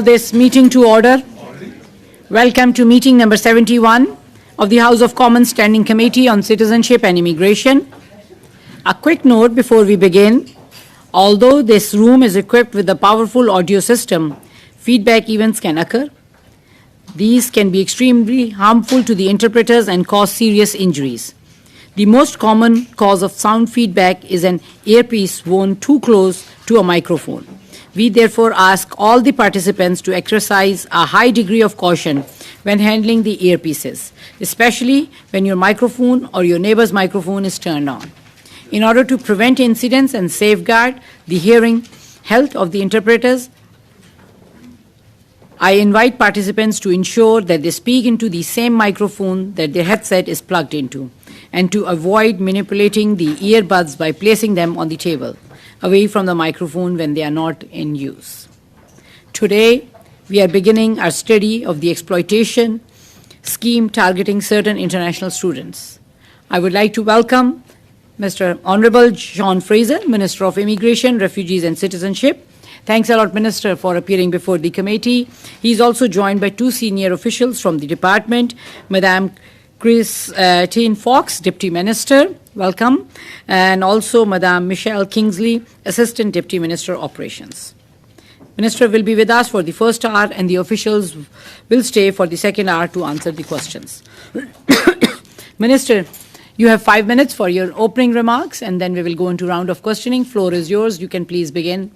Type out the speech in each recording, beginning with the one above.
This meeting to order. Welcome to meeting number 71 of the House of Commons Standing Committee on Citizenship and Immigration. A quick note before we begin. Although this room is equipped with a powerful audio system, feedback events can occur. These can be extremely harmful to the interpreters and cause serious injuries. The most common cause of sound feedback is an earpiece worn too close to a microphone. We therefore ask all the participants to exercise a high degree of caution when handling the earpieces, especially when your microphone or your neighbor's microphone is turned on. In order to prevent incidents and safeguard the hearing health of the interpreters, I invite participants to ensure that they speak into the same microphone that their headset is plugged into, and to avoid manipulating the earbuds by placing them on the table, away from the microphone when they are not in use. Today, we are beginning our study of the exploitation scheme targeting certain international students. I would like to welcome Mr. Honorable Sean Fraser, Minister of Immigration, Refugees and Citizenship. Thanks a lot, Minister, for appearing before the committee. He is also joined by two senior officials from the department, Madame Christine Fox, Deputy Minister, welcome, and also Madame Michelle Kingsley, Assistant Deputy Minister, Operations. Minister will be with us for the first hour, and the officials will stay for the second hour to answer the questions. Minister, you have 5 minutes for your opening remarks, and then we will go into a round of questioning. Floor is yours. You can please begin.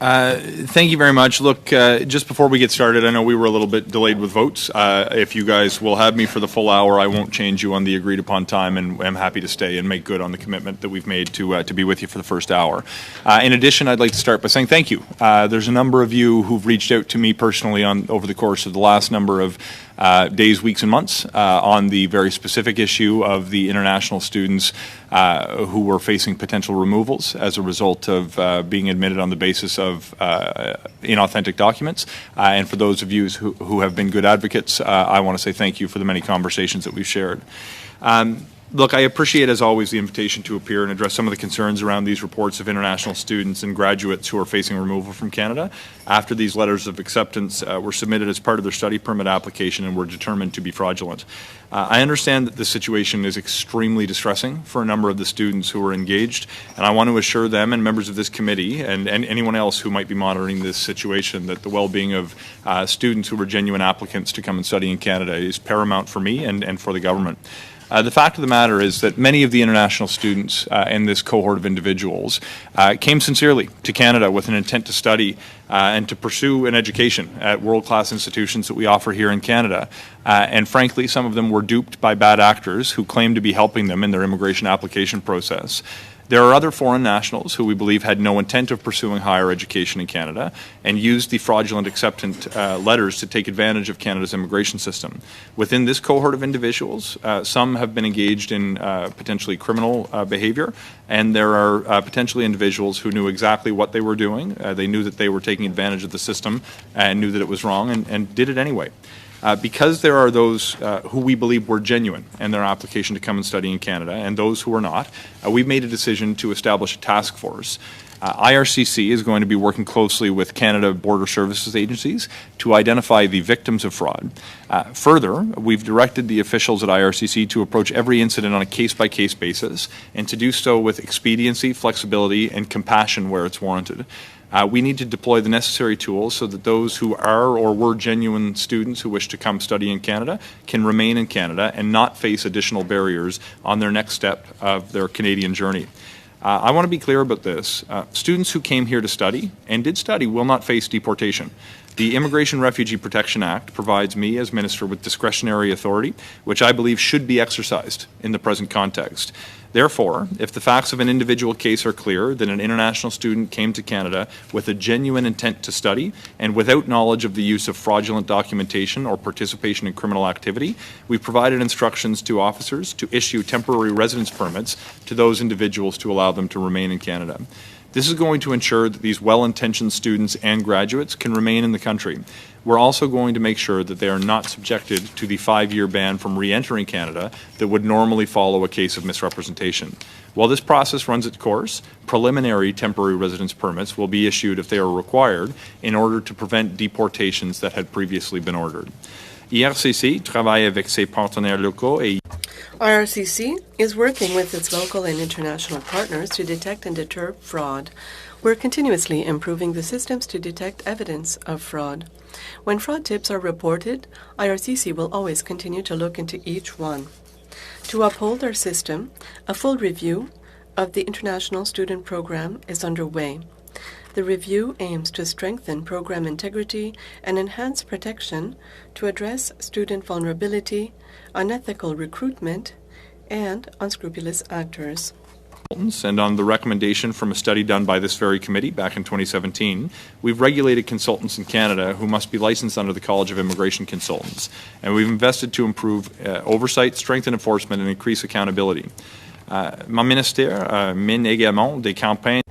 Thank you very much. Look, just before we get started, I know we were a little bit delayed with votes. If you guys will have me for the full hour, I won't change you on the agreed upon time, and I'm happy to stay and make good on the commitment that we've made to be with you for the first hour. In addition, I'd like to start by saying thank you. There's a number of you who've reached out to me personally over the course of the last number of days, weeks, and months on the very specific issue of the international students who were facing potential removals as a result of being admitted on the basis of inauthentic documents. And for those of you who have been good advocates, I want to say thank you for the many conversations that we've shared. Look, I appreciate, as always, the invitation to appear and address some of the concerns around these reports of international students and graduates who are facing removal from Canada after these letters of acceptance were submitted as part of their study permit application and were determined to be fraudulent. I understand that this situation is extremely distressing for a number of the students who are engaged, and I want to assure them and members of this committee and anyone else who might be monitoring this situation that the well-being of students who are genuine applicants to come and study in Canada is paramount for me and for the government. The fact of the matter is that many of the international students in this cohort of individuals came sincerely to Canada with an intent to study and to pursue an education at world-class institutions that we offer here in Canada. And frankly, some of them were duped by bad actors who claimed to be helping them in their immigration application process. There are other foreign nationals who we believe had no intent of pursuing higher education in Canada and used the fraudulent acceptance letters to take advantage of Canada's immigration system. Within this cohort of individuals, some have been engaged in potentially criminal behavior, and there are potentially individuals who knew exactly what they were doing. They knew that they were taking advantage of the system and knew that it was wrong and did it anyway. Because there are those who we believe were genuine in their application to come and study in Canada and those who are not, we've made a decision to establish a task force. IRCC is going to be working closely with Canada Border Services agencies to identify the victims of fraud. Further, we've directed the officials at IRCC to approach every incident on a case-by-case basis and to do so with expediency, flexibility, and compassion where it's warranted. We need to deploy the necessary tools so that those who are or were genuine students who wish to come study in Canada can remain in Canada and not face additional barriers on their next step of their Canadian journey. I want to be clear about this. Students who came here to study and did study will not face deportation. The Immigration Refugee Protection Act provides me as Minister with discretionary authority, which I believe should be exercised in the present context. Therefore, if the facts of an individual case are clear that an international student came to Canada with a genuine intent to study and without knowledge of the use of fraudulent documentation or participation in criminal activity, we've provided instructions to officers to issue temporary residence permits to those individuals to allow them to remain in Canada. This is going to ensure that these well-intentioned students and graduates can remain in the country. We're also going to make sure that they are not subjected to the 5-year ban from re-entering Canada that would normally follow a case of misrepresentation. While this process runs its course, preliminary temporary residence permits will be issued if they are required in order to prevent deportations that had previously been ordered. IRCC travaille avec ses partenaires locaux et IRCC is working with its local and international partners to detect and deter fraud. We're continuously improving the systems to detect evidence of fraud. When fraud tips are reported, IRCC will always continue to look into each one. To uphold our system, a full review of the International Student Program is underway. The review aims to strengthen program integrity and enhance protection to address student vulnerability, unethical recruitment, and unscrupulous actors. And on the recommendation from a study done by this very committee back in 2017, we've regulated consultants in Canada who must be licensed under the College of Immigration Consultants, and we've invested to improve oversight, strengthen enforcement, and increase accountability. Mon ministère mène également des campagnes.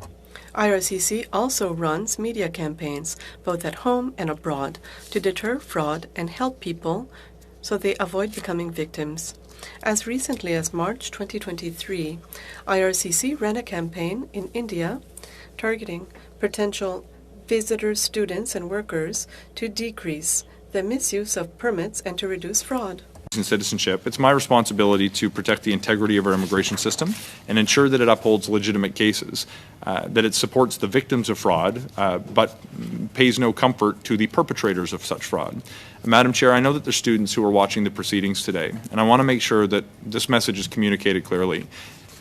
IRCC also runs media campaigns, both at home and abroad, to deter fraud and help people so they avoid becoming victims. As recently as March 2023, IRCC ran a campaign in India targeting potential visitors, students, and workers to decrease the misuse of permits and to reduce fraud. In citizenship, it's my responsibility to protect the integrity of our immigration system and ensure that it upholds legitimate cases, that it supports the victims of fraud, but pays no comfort to the perpetrators of such fraud. Madam Chair, I know that there's students who are watching the proceedings today, and I want to make sure that this message is communicated clearly.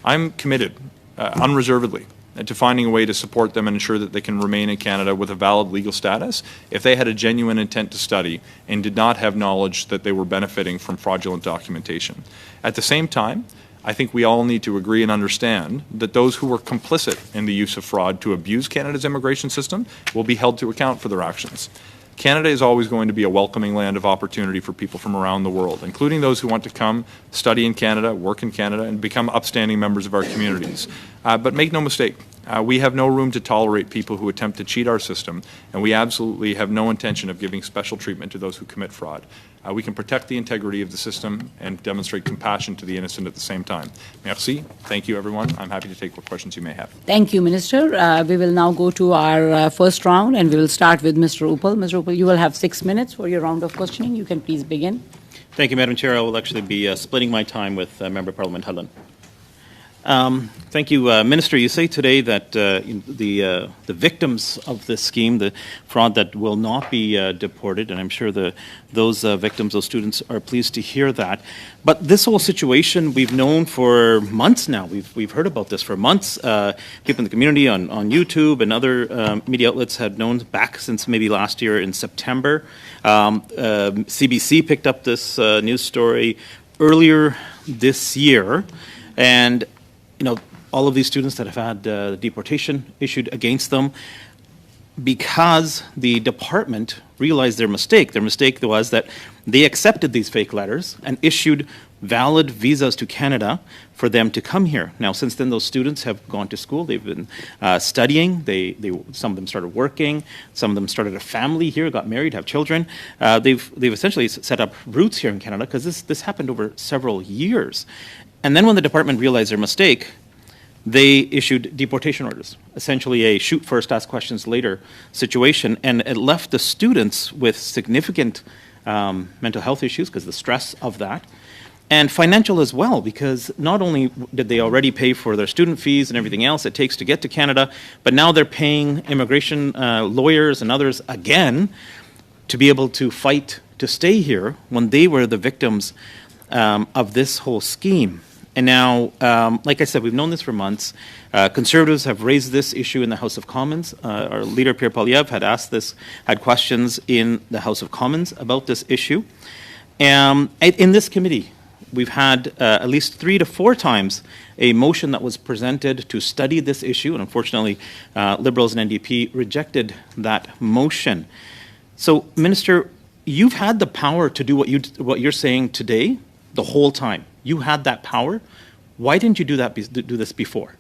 I'm committed, unreservedly, to finding a way to support them and ensure that they can remain in Canada with a valid legal status if they had a genuine intent to study and did not have knowledge that they were benefiting from fraudulent documentation. At the same time, I think we all need to agree and understand that those who were complicit in the use of fraud to abuse Canada's immigration system will be held to account for their actions. Canada is always going to be a welcoming land of opportunity for people from around the world, including those who want to come study in Canada, work in Canada, and become upstanding members of our communities. But make no mistake, we have no room to tolerate people who attempt to cheat our system, and we absolutely have no intention of giving special treatment to those who commit fraud. We can protect the integrity of the system and demonstrate compassion to the innocent at the same time. Merci. Thank you, everyone. I'm happy to take what questions you may have. Thank you, Minister. We will now go to our first round, and we will start with Mr. Uppal. Mr. Uppal, you will have 6 minutes for your round of questioning. You can please begin. Thank you, Madam Chair. I will actually be splitting my time with Member of Parliament Hudlin. Thank you, Minister. You say today that the victims of this scheme, the fraud, that will not be deported, and I'm sure those victims, those students, are pleased to hear that. But this whole situation we've known for months now. We've heard about this for months. People in the community on YouTube and other media outlets had known back since maybe last year in September. CBC picked up this news story earlier this year, and all of these students that have had deportation issued against them, because the department realized their mistake. Their mistake was that they accepted these fake letters and issued valid visas to Canada for them to come here. Now, since then, those students have gone to school. They've been studying. Some of them started working. Some of them started a family here, got married, have children. They've essentially set up roots here in Canada, because this happened over several years. And then when the department realized their mistake, they issued deportation orders, essentially a shoot first, ask questions later situation, and it left the students with significant mental health issues because of the stress of that, and financial as well, because not only did they already pay for their student fees and everything else it takes to get to Canada, but now they're paying immigration lawyers and others again to be able to fight to stay here when they were the victims of this whole scheme. And now, like I said, we've known this for months. Conservatives have raised this issue in the House of Commons. Our leader, Pierre Poilievre, had questions in the House of Commons about this issue. In this committee, we've had at least 3 to 4 times a motion that was presented to study this issue, and unfortunately, Liberals and NDP rejected that motion. So, Minister, you've had the power to do what you're saying today the whole time. You had that power. Why didn't you do this before?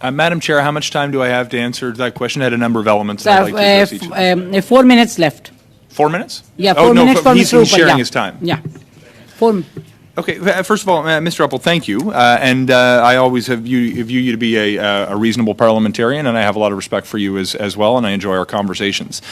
Madam Chair, how much time do I have to answer that question? I had a number of elements, and I'd like to address each of them. 4 minutes left. 4 minutes? Yeah, oh, 4 no, minutes for he's Mr. Uppal. sharing Yeah. his time. Yeah. 4. Okay, first of all, Mr. Uppal, thank you. And I always view you to be a reasonable parliamentarian, and I have a lot of respect for you as well, and I enjoy our conversations.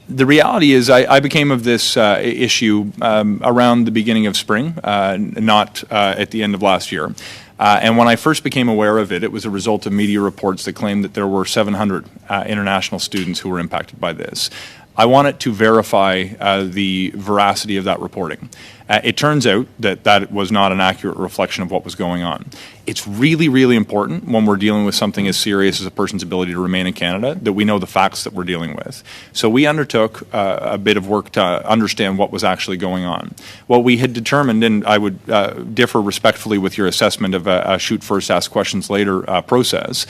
The reality is I became of this issue around the beginning of spring, not at the end of last year. And when I first became aware of it, it was a result of media reports that claimed that there were 700 international students who were impacted by this. I wanted to verify the veracity of that reporting. It turns out that that was not an accurate reflection of what was going on. It's really, really important when we're dealing with something as serious as a person's ability to remain in Canada that we know the facts that we're dealing with. So we undertook a bit of work to understand what was actually going on. What we had determined, and I would differ respectfully with your assessment of a shoot first, ask questions later process,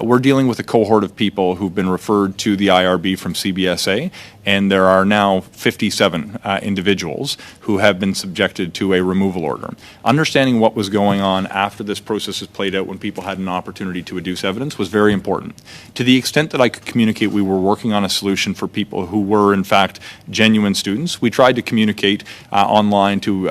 we're dealing with a cohort of people who've been referred to the IRB from CBSA, and there are now 57 individuals who have been subjected to a removal order. Understanding what was going on after this process has played out when people had an opportunity to adduce evidence was very important. To the extent that I could communicate we were working on a solution for people who were in fact genuine students, we tried to communicate online to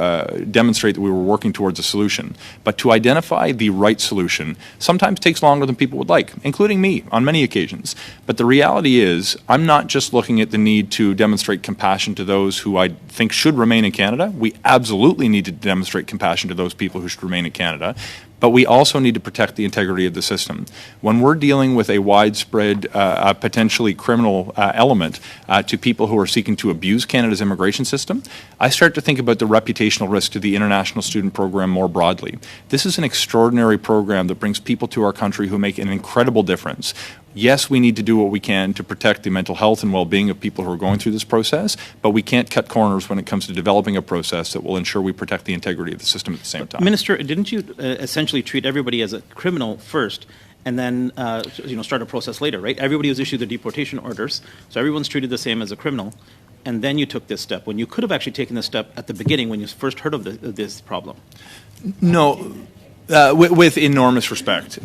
demonstrate that we were working towards a solution. But to identify the right solution sometimes takes longer than people would like, including me on many occasions. But the reality is I'm not just looking at the need to demonstrate compassion to those who I think should remain in Canada. We absolutely need to demonstrate compassion to those people who should remain in Canada. But we also need to protect the integrity of the system. When we're dealing with a widespread, potentially criminal element to people who are seeking to abuse Canada's immigration system, I start to think about the reputational risk to the international student program more broadly. This is an extraordinary program that brings people to our country who make an incredible difference. Yes, we need to do what we can to protect the mental health and well-being of people who are going through this process, but we can't cut corners when it comes to developing a process that will ensure we protect the integrity of the system at the same time. Minister, didn't you essentially treat everybody as a criminal first and then start a process later, right? Everybody was issued the deportation orders, so everyone's treated the same as a criminal, and then you took this step when you could have actually taken this step at the beginning when you first heard of this problem. No. With enormous respect,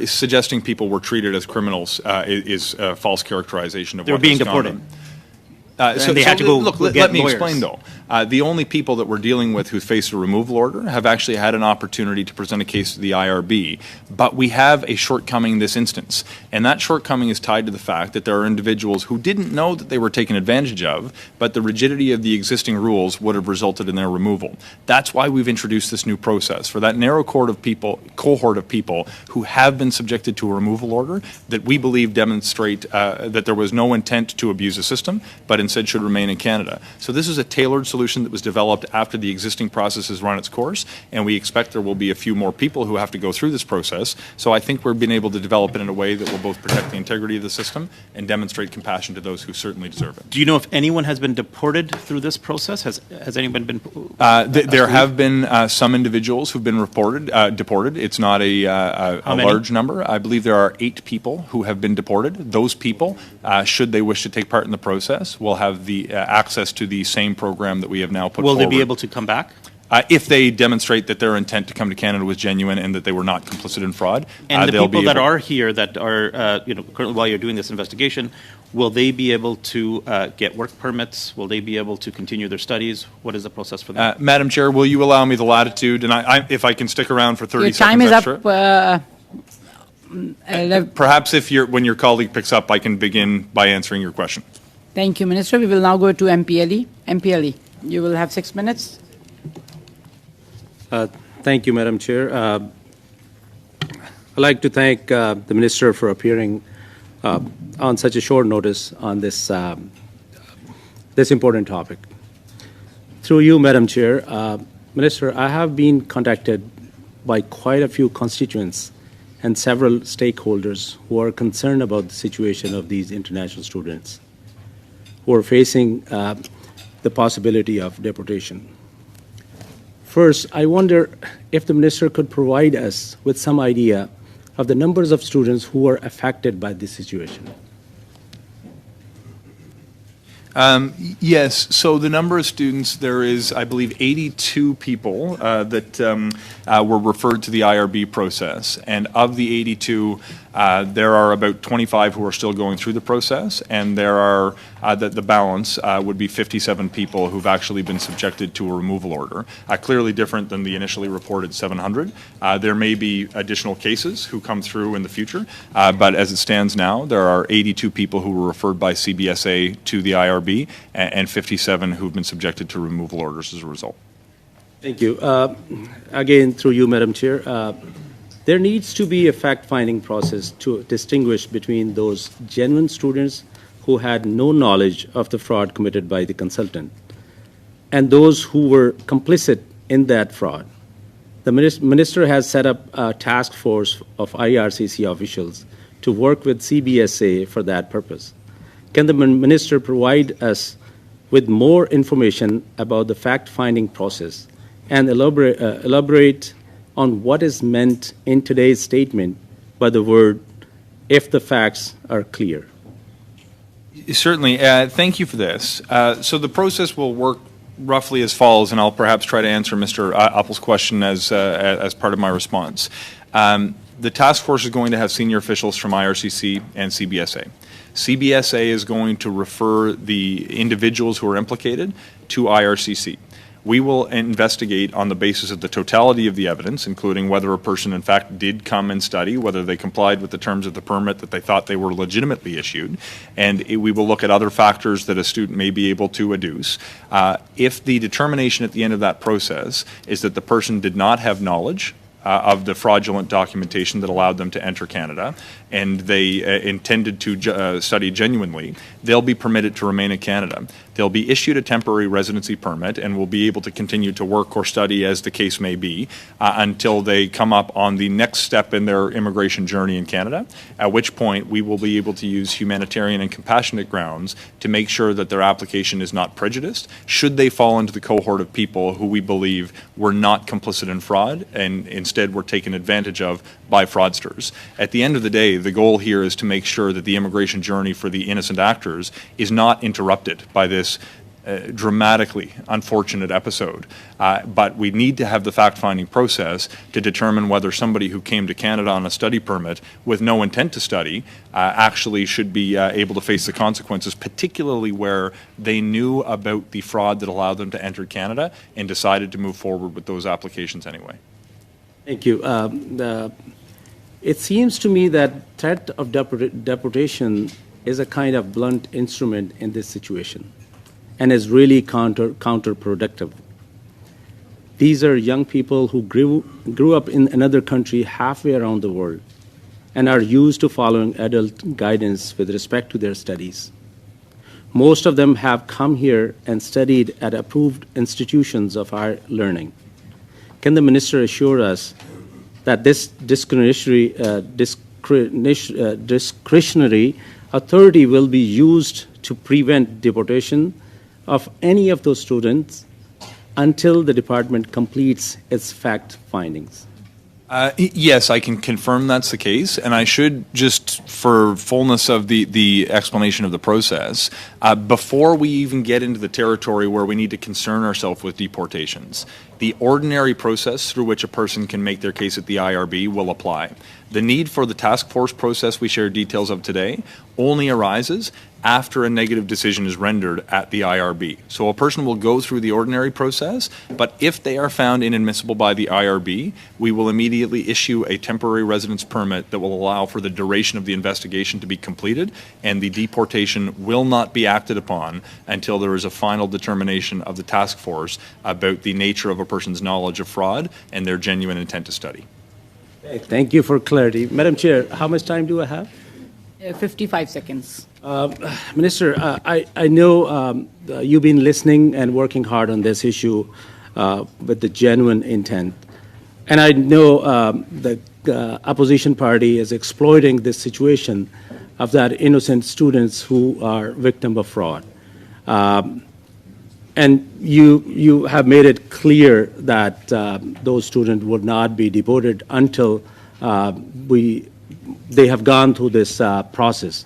suggesting people were treated as criminals is a false characterization of they were what being has gone deported. So they had to go look, get let me lawyers. explain, though. The only people that we're dealing with who face a removal order have actually had an opportunity to present a case to the IRB, but we have a shortcoming in this instance, and that shortcoming is tied to the fact that there are individuals who didn't know that they were taken advantage of, but the rigidity of the existing rules would have resulted in their removal. That's why we've introduced this new process, for that narrow cohort of people who have been subjected to a removal order that we believe demonstrate that there was no intent to abuse the system, but instead should remain in Canada. So this is a tailored solution that was developed after the existing process has run its course, and we expect there will be a few more people who have to go through this process. So I think we've been able to develop it in a way that will both protect the integrity of the system and demonstrate compassion to those who certainly deserve it. Do you know if anyone has been deported through this process? Has anyone been? There have been some individuals who've been deported. It's not a large number. I believe there are 8 people who have been deported. Those people, should they wish to take part in the process, will have the access to the same program that we have now put forward. Will they be able to come back? If they demonstrate that their intent to come to Canada was genuine and that they were not complicit in fraud, and the they'll people be that able are here that are currently while you're doing this investigation, will they be able to get work permits? Will they be able to continue their studies? What is the process for that? Madam Chair, will you allow me the latitude? And if I can stick around for 30 Your seconds time is extra. up. Perhaps when your colleague picks up, I can begin by answering your question. Thank you, Minister. We will now go to MPLE. MPLE, you will have 6 minutes. Thank you, Madam Chair. I'd like to thank the Minister for appearing on such a short notice on this important topic. Through you, Madam Chair, Minister, I have been contacted by quite a few constituents and several stakeholders who are concerned about the situation of these international students who are facing the possibility of deportation. First, I wonder if the Minister could provide us with some idea of the numbers of students who are affected by this situation. Yes. So the number of students, there is, I believe, 82 people that were referred to the IRB process. And of the 82, there are about 25 who are still going through the process, and there are the balance would be 57 people who've actually been subjected to a removal order. Clearly different than the initially reported 700. There may be additional cases who come through in the future, but as it stands now, there are 82 people who were referred by CBSA to the IRB and 57 who've been subjected to removal orders as a result. Thank you. Again, through you, Madam Chair, there needs to be a fact-finding process to distinguish between those genuine students who had no knowledge of the fraud committed by the consultant and those who were complicit in that fraud. The minister has set up a task force of IRCC officials to work with CBSA for that purpose. Can the minister provide us with more information about the fact-finding process and elaborate on what is meant in today's statement by the word, if the facts are clear? Certainly. Thank you for this. So the process will work roughly as follows, and I'll perhaps try to answer Mr. Appel's question as part of my response. The task force is going to have senior officials from IRCC and CBSA. CBSA is going to refer the individuals who are implicated to IRCC. We will investigate on the basis of the totality of the evidence, including whether a person in fact did come and study, whether they complied with the terms of the permit that they thought they were legitimately issued, and we will look at other factors that a student may be able to adduce. If the determination at the end of that process is that the person did not have knowledge of the fraudulent documentation that allowed them to enter Canada, and they intended to study genuinely, they'll be permitted to remain in Canada. They'll be issued a temporary residency permit and will be able to continue to work or study as the case may be until they come up on the next step in their immigration journey in Canada, at which point we will be able to use humanitarian and compassionate grounds to make sure that their application is not prejudiced should they fall into the cohort of people who we believe were not complicit in fraud and instead were taken advantage of by fraudsters. At the end of the day, the goal here is to make sure that the immigration journey for the innocent actors is not interrupted by this dramatically unfortunate episode. But we need to have the fact-finding process to determine whether somebody who came to Canada on a study permit with no intent to study actually should be able to face the consequences, particularly where they knew about the fraud that allowed them to enter Canada and decided to move forward with those applications anyway. Thank you. It seems to me that threat of deportation is a kind of blunt instrument in this situation and is really counterproductive. These are young people who grew up in another country halfway around the world and are used to following adult guidance with respect to their studies. Most of them have come here and studied at approved institutions of higher learning. Can the minister assure us that this discretionary authority will be used to prevent deportation of any of those students until the department completes its fact findings? Yes, I can confirm that's the case, and I should just, for fullness of the explanation of the process, before we even get into the territory where we need to concern ourselves with deportations, the ordinary process through which a person can make their case at the IRB will apply. The need for the task force process we shared details of today only arises after a negative decision is rendered at the IRB. So a person will go through the ordinary process, but if they are found inadmissible by the IRB, we will immediately issue a temporary residence permit that will allow for the duration of the investigation to be completed, and the deportation will not be acted upon until there is a final determination of the task force about the nature of a person's knowledge of fraud and their genuine intent to study. Thank you for clarity. Madam Chair, how much time do I have? 55 seconds. Minister, I know you've been listening and working hard on this issue with the genuine intent. And I know the opposition party is exploiting this situation of that innocent students who are victim of fraud. And you have made it clear that those students would not be deported until they have gone through this process.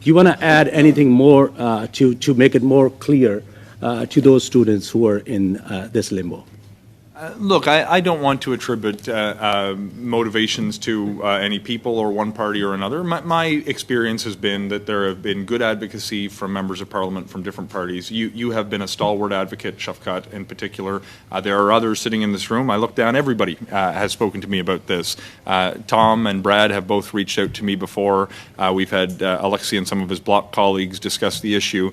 Do you want to add anything more to make it more clear to those students who are in this limbo? Look, I don't want to attribute motivations to any people or one party or another. My experience has been that there have been good advocacy from members of parliament from different parties. You have been a stalwart advocate, Shafkat in particular. There are others sitting in this room. I look down, everybody has spoken to me about this. Tom and Brad have both reached out to me before. We've had Alexi and some of his bloc colleagues discuss the issue.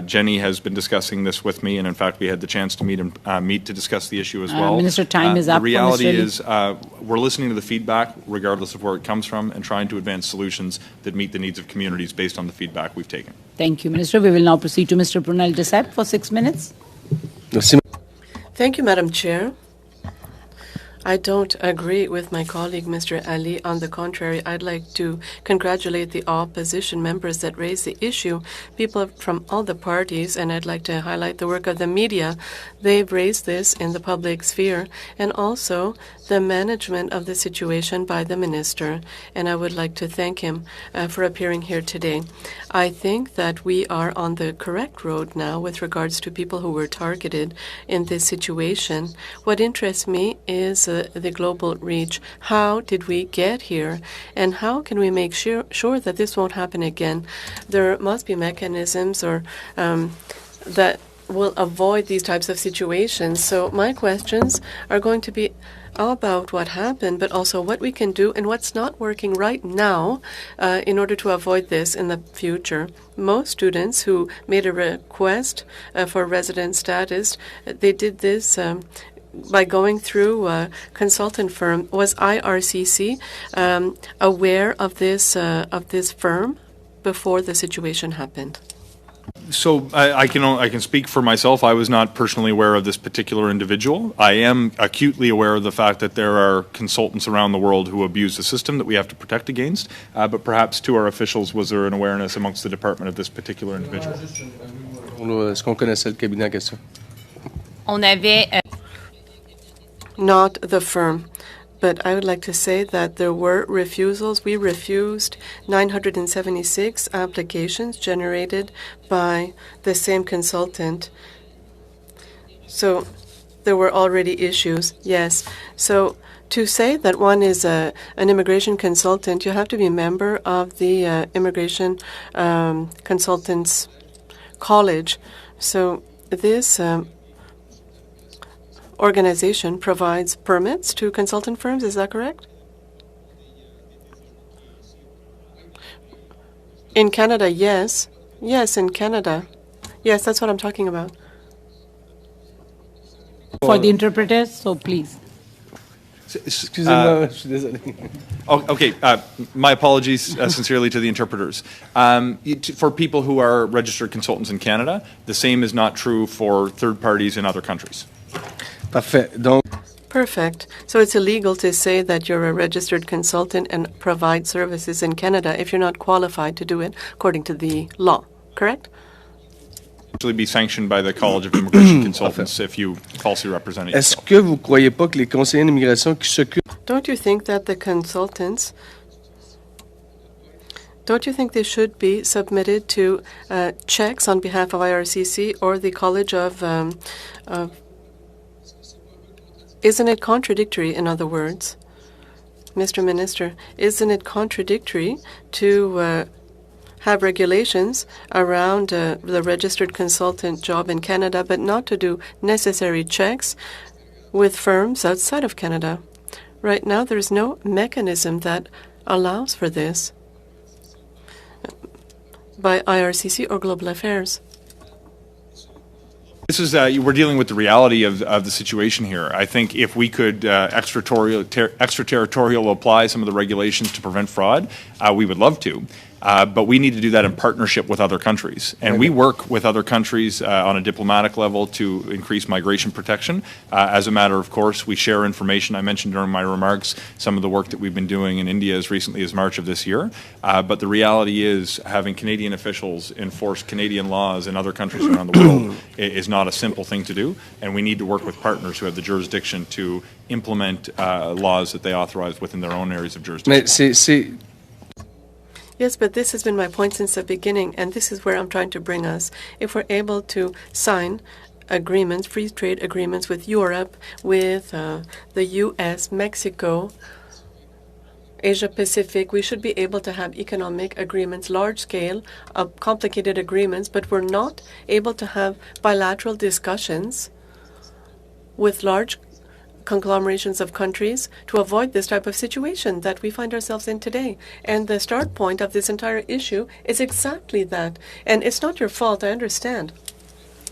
Jenny has been discussing this with me, and in fact we had the chance to meet to discuss the issue as well. Minister, time is up. The reality is we're listening to the feedback, regardless of where it comes from, and trying to advance solutions that meet the needs of communities based on the feedback we've taken. Thank you, Minister. We will now proceed to Mr. Brunel Desep for 6 minutes. Thank you, Madam Chair. I don't agree with my colleague, Mr. Ali. On the contrary, I'd like to congratulate the opposition members that raised the issue, people from all the parties, and I'd like to highlight the work of the media. They've raised this in the public sphere, and also the management of the situation by the minister, and I would like to thank him for appearing here today. I think that we are on the correct road now with regards to people who were targeted in this situation. What interests me is the global reach. How did we get here, and how can we make sure that this won't happen again? There must be mechanisms or that will avoid these types of situations. So my questions are going to be about what happened, but also what we can do and what's not working right now in order to avoid this in the future. Most students who made a request for resident status, they did this by going through a consultant firm. Was IRCC aware of this firm before the situation happened? So I can speak for myself. I was not personally aware of this particular individual. I am acutely aware of the fact that there are consultants around the world who abuse the system that we have to protect against. But perhaps to our officials, was there an awareness amongst the department of this particular individual? Est-ce qu'on connaissait le cabinet en question? On avait Not the firm. But I would like to say that there were refusals. We refused 976 applications generated by the same consultant. So there were already issues, yes. So to say that one is an immigration consultant, you have to be a member of the Immigration Consultants College. So this organization provides permits to consultant firms, is that correct? In Canada, yes. Yes, in Canada. Yes, that's what I'm talking about. For the interpreters, so please. Excusez-moi, je suis désolé. Okay, my apologies sincerely to the interpreters. For people who are registered consultants in Canada, the same is not true for third parties in other countries. Parfait. Donc, Perfect. So it's illegal to say that you're a registered consultant and provide services in Canada if you're not qualified to do it according to the law, correct? Actually be sanctioned by the College of Immigration Consultants if you falsely represent est-ce yourself. que vous ne croyez pas que les conseillers d'immigration qui s'occupent Don't you think that the consultants, don't you think they should be submitted to checks on behalf of IRCC or the College of isn't it contradictory, in other words, Mr. Minister, isn't it contradictory to have regulations around the registered consultant job in Canada, but not to do necessary checks with firms outside of Canada? Right now, there's no mechanism that allows for this by IRCC or Global Affairs. This is we're dealing with the reality of the situation here. I think if we could extraterritorial apply some of the regulations to prevent fraud, we would love to. But we need to do that in partnership with other countries. And we work with other countries on a diplomatic level to increase migration protection. As a matter of course, we share information. I mentioned during my remarks some of the work that we've been doing in India as recently as March of this year. But the reality is having Canadian officials enforce Canadian laws in other countries around the world is not a simple thing to do. And we need to work with partners who have the jurisdiction to implement laws that they authorize within their own areas of jurisdiction. Mais c'est Yes, but this has been my point since the beginning, and this is where I'm trying to bring us. If we're able to sign agreements, free trade agreements with Europe, with the U.S., Mexico, Asia Pacific, we should be able to have economic agreements, large-scale, complicated agreements, but we're not able to have bilateral discussions with large conglomerations of countries to avoid this type of situation that we find ourselves in today. And the start point of this entire issue is exactly that. And it's not your fault, I understand.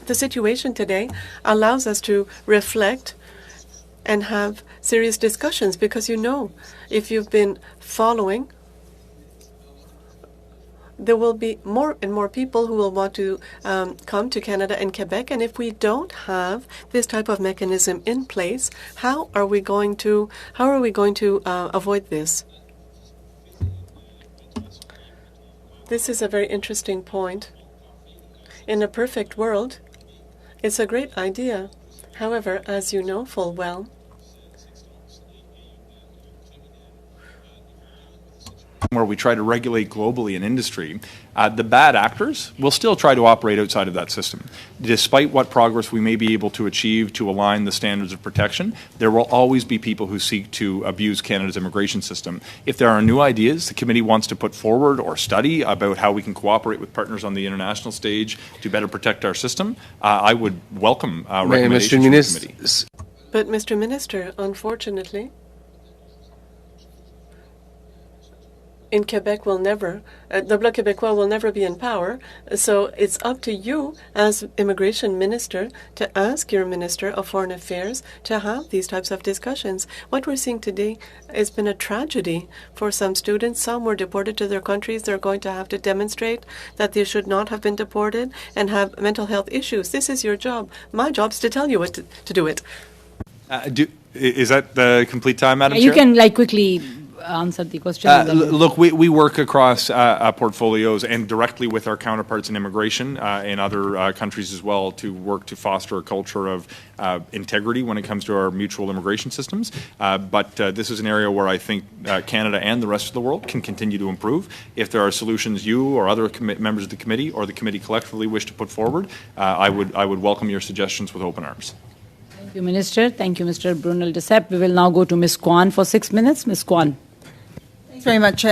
The situation today allows us to reflect and have serious discussions because, you know, if you've been following, there will be more and more people who will want to come to Canada and Quebec. And if we don't have this type of mechanism in place, how are we going to avoid this? This is a very interesting point. In a perfect world, it's a great idea. However, as you know full well, where we try to regulate globally in industry, the bad actors will still try to operate outside of that system. Despite what progress we may be able to achieve to align the standards of protection, there will always be people who seek to abuse Canada's immigration system. If there are new ideas the committee wants to put forward or study about how we can cooperate with partners on the international stage to better protect our system, I would welcome recommendations from the committee. But Mr. Minister, unfortunately, in Quebec will never, the Bloc Québécois will never be in power. So it's up to you as Immigration Minister to ask your Minister of Foreign Affairs to have these types of discussions. What we're seeing today has been a tragedy for some students. Some were deported to their countries. They're going to have to demonstrate that they should not have been deported and have mental health issues. This is your job. My job is to tell you what to do it. Is that the complete time, Madam Chair? You can quickly answer the question. Look, we work across portfolios and directly with our counterparts in immigration in other countries as well to work to foster a culture of integrity when it comes to our mutual immigration systems. But this is an area where I think Canada and the rest of the world can continue to improve. If there are solutions you or other members of the committee or the committee collectively wish to put forward, I would welcome your suggestions with open arms. Thank you, Minister. Thank you, Mr. Brunel de Sepp. We will now go to Ms. Kwan for 6 minutes. Ms. Kwan. Thanks very much,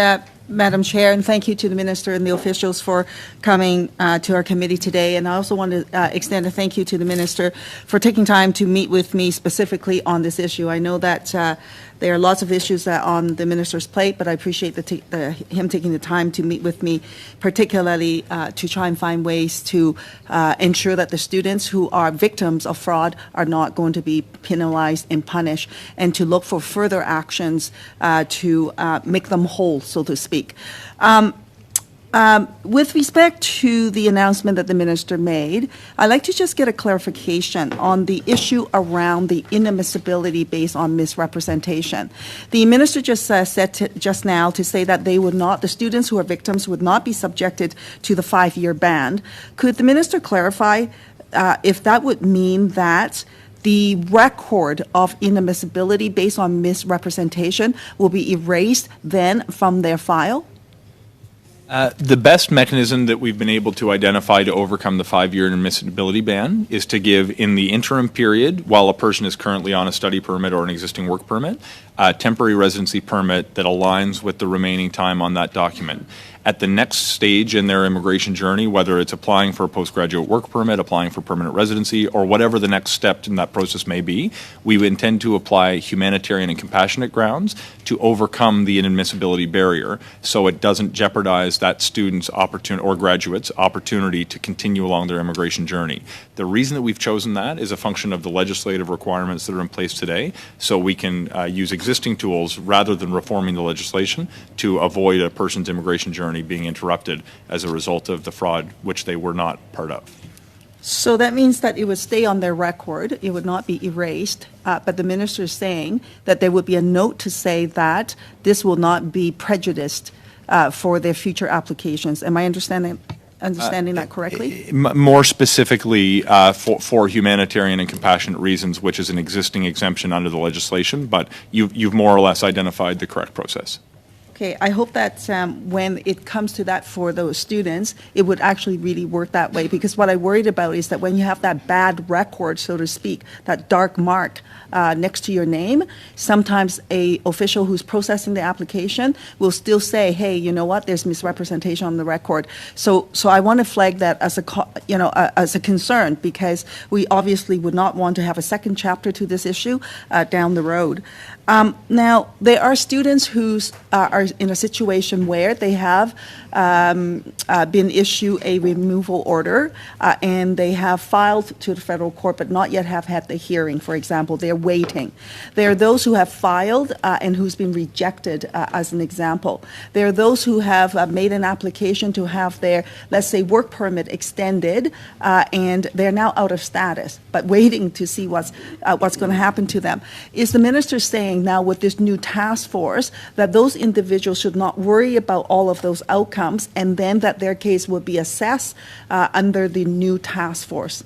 Madam Chair, and thank you to the Minister and the officials for coming to our committee today. And I also want to extend a thank you to the Minister for taking time to meet with me specifically on this issue. I know that there are lots of issues on the Minister's plate, but I appreciate him taking the time to meet with me, particularly to try and find ways to ensure that the students who are victims of fraud are not going to be penalized and punished, and to look for further actions to make them whole, so to speak. With respect to the announcement that the Minister made, I'd like to just get a clarification on the issue around the inadmissibility based on misrepresentation. The Minister just said just now to say that the students who are victims would not be subjected to the 5-year ban. Could the Minister clarify if that would mean that the record of inadmissibility based on misrepresentation will be erased then from their file? The best mechanism that we've been able to identify to overcome the 5-year inadmissibility ban is to give, in the interim period, while a person is currently on a study permit or an existing work permit, a temporary residency permit that aligns with the remaining time on that document. At the next stage in their immigration journey, whether it's applying for a postgraduate work permit, applying for permanent residency, or whatever the next step in that process may be, we intend to apply humanitarian and compassionate grounds to overcome the inadmissibility barrier so it doesn't jeopardize that student's opportunity or graduate's opportunity to continue along their immigration journey. The reason that we've chosen that is a function of the legislative requirements that are in place today, so we can use existing tools rather than reforming the legislation to avoid a person's immigration journey being interrupted as a result of the fraud which they were not part of. So that means that it would stay on their record, it would not be erased, but the Minister is saying that there would be a note to say that this will not be prejudiced for their future applications. Am I understanding that correctly? More specifically for humanitarian and compassionate reasons, which is an existing exemption under the legislation, but you've more or less identified the correct process. Okay, I hope that when it comes to that for those students, it would actually really work that way. Because what I worried about is that when you have that bad record, so to speak, that dark mark next to your name, sometimes a official who's processing the application will still say, "Hey, you know what? There's misrepresentation on the record." So I want to flag that as as a concern, because we obviously would not want to have a second chapter to this issue down the road. Now, there are students who are in a situation where they have been issued a removal order and they have filed to the federal court but not yet have had the hearing, for example. They're waiting. There are those who have filed and who's been rejected, as an example. There are those who have made an application to have their, let's say, work permit extended and they're now out of status, but waiting to see what's going to happen to them. Is the minister saying now with this new task force that those individuals should not worry about all of those outcomes and then that their case will be assessed under the new task force?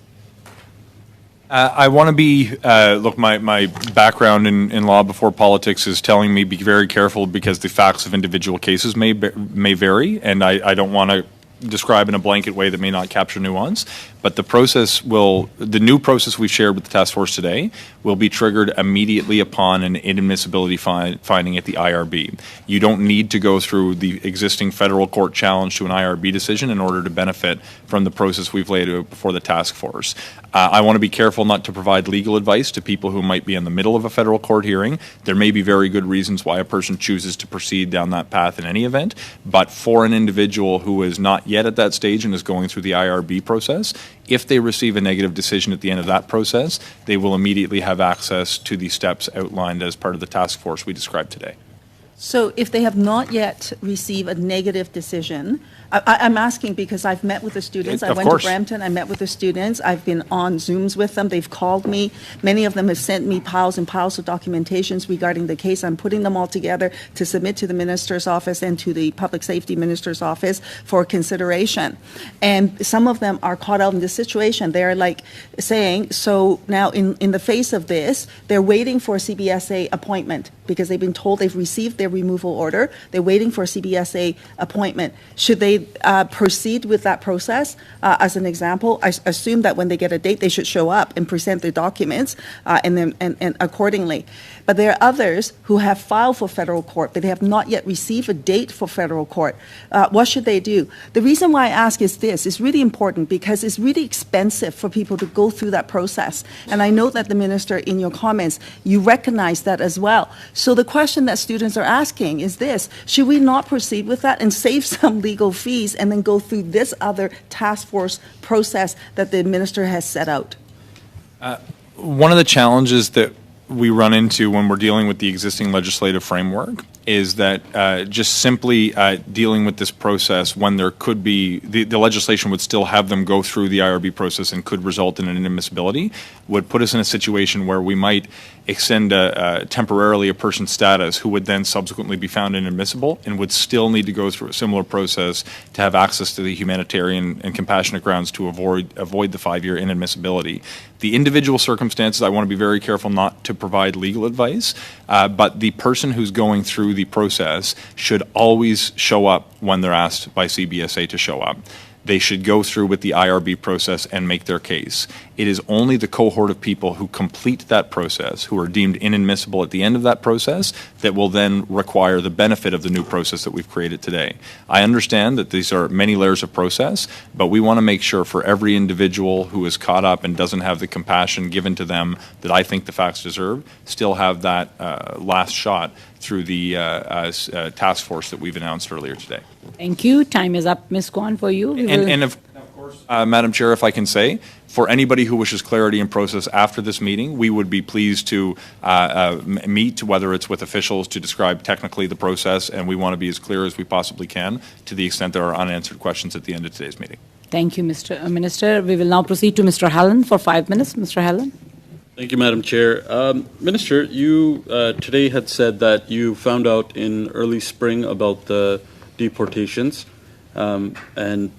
I want to be, look, my background in law before politics is telling me be very careful because the facts of individual cases may vary, and I don't want to describe in a blanket way that may not capture nuance. But the new process we've shared with the task force today will be triggered immediately upon an inadmissibility finding at the IRB. You don't need to go through the existing federal court challenge to an IRB decision in order to benefit from the process we've laid out before the task force. I want to be careful not to provide legal advice to people who might be in the middle of a federal court hearing. There may be very good reasons why a person chooses to proceed down that path in any event, but for an individual who is not yet at that stage and is going through the IRB process, if they receive a negative decision at the end of that process, they will immediately have access to the steps outlined as part of the task force we described today. So if they have not yet received a negative decision, I'm asking because I've met with the students. I went to Brampton, I met with the students. I've been on Zooms with them. They've called me. Many of them have sent me piles and piles of documentations regarding the case. I'm putting them all together to submit to the minister's office and to the public safety minister's office for consideration. And some of them are caught out in this situation. They're like saying, so now in the face of this, they're waiting for a CBSA appointment because they've been told they've received their removal order. They're waiting for a CBSA appointment. Should they proceed with that process? As an example, I assume that when they get a date, they should show up and present their documents and accordingly. But there are others who have filed for federal court, but they have not yet received a date for federal court. What should they do? The reason why I ask is this. It's really important because it's really expensive for people to go through that process. And I know that the minister, in your comments, you recognize that as well. So the question that students are asking is this: should we not proceed with that and save some legal fees and then go through this other task force process that the minister has set out? One of the challenges that we run into when we're dealing with the existing legislative framework is that just simply dealing with this process when there could be, the legislation would still have them go through the IRB process and could result in an inadmissibility, would put us in a situation where we might extend temporarily a person's status who would then subsequently be found inadmissible and would still need to go through a similar process to have access to the humanitarian and compassionate grounds to avoid the 5-year inadmissibility. The individual circumstances, I want to be very careful not to provide legal advice, but the person who's going through the process should always show up when they're asked by CBSA to show up. They should go through with the IRB process and make their case. It is only the cohort of people who complete that process, who are deemed inadmissible at the end of that process, that will then require the benefit of the new process that we've created today. I understand that these are many layers of process, but we want to make sure for every individual who is caught up and doesn't have the compassion given to them that I think the facts deserve, still have that last shot through the task force that we've announced earlier today. Thank you. Time is up, Ms. Kwan, for you. And of course, Madam Chair, if I can say, for anybody who wishes clarity in process after this meeting, we would be pleased to meet, whether it's with officials to describe technically the process, and we want to be as clear as we possibly can to the extent there are unanswered questions at the end of today's meeting. Thank you, Mr. Minister. We will now proceed to Mr. Hallen for 5 minutes. Mr. Hallen. Thank you, Madam Chair. Minister, you today had said that you found out in early spring about the deportations, and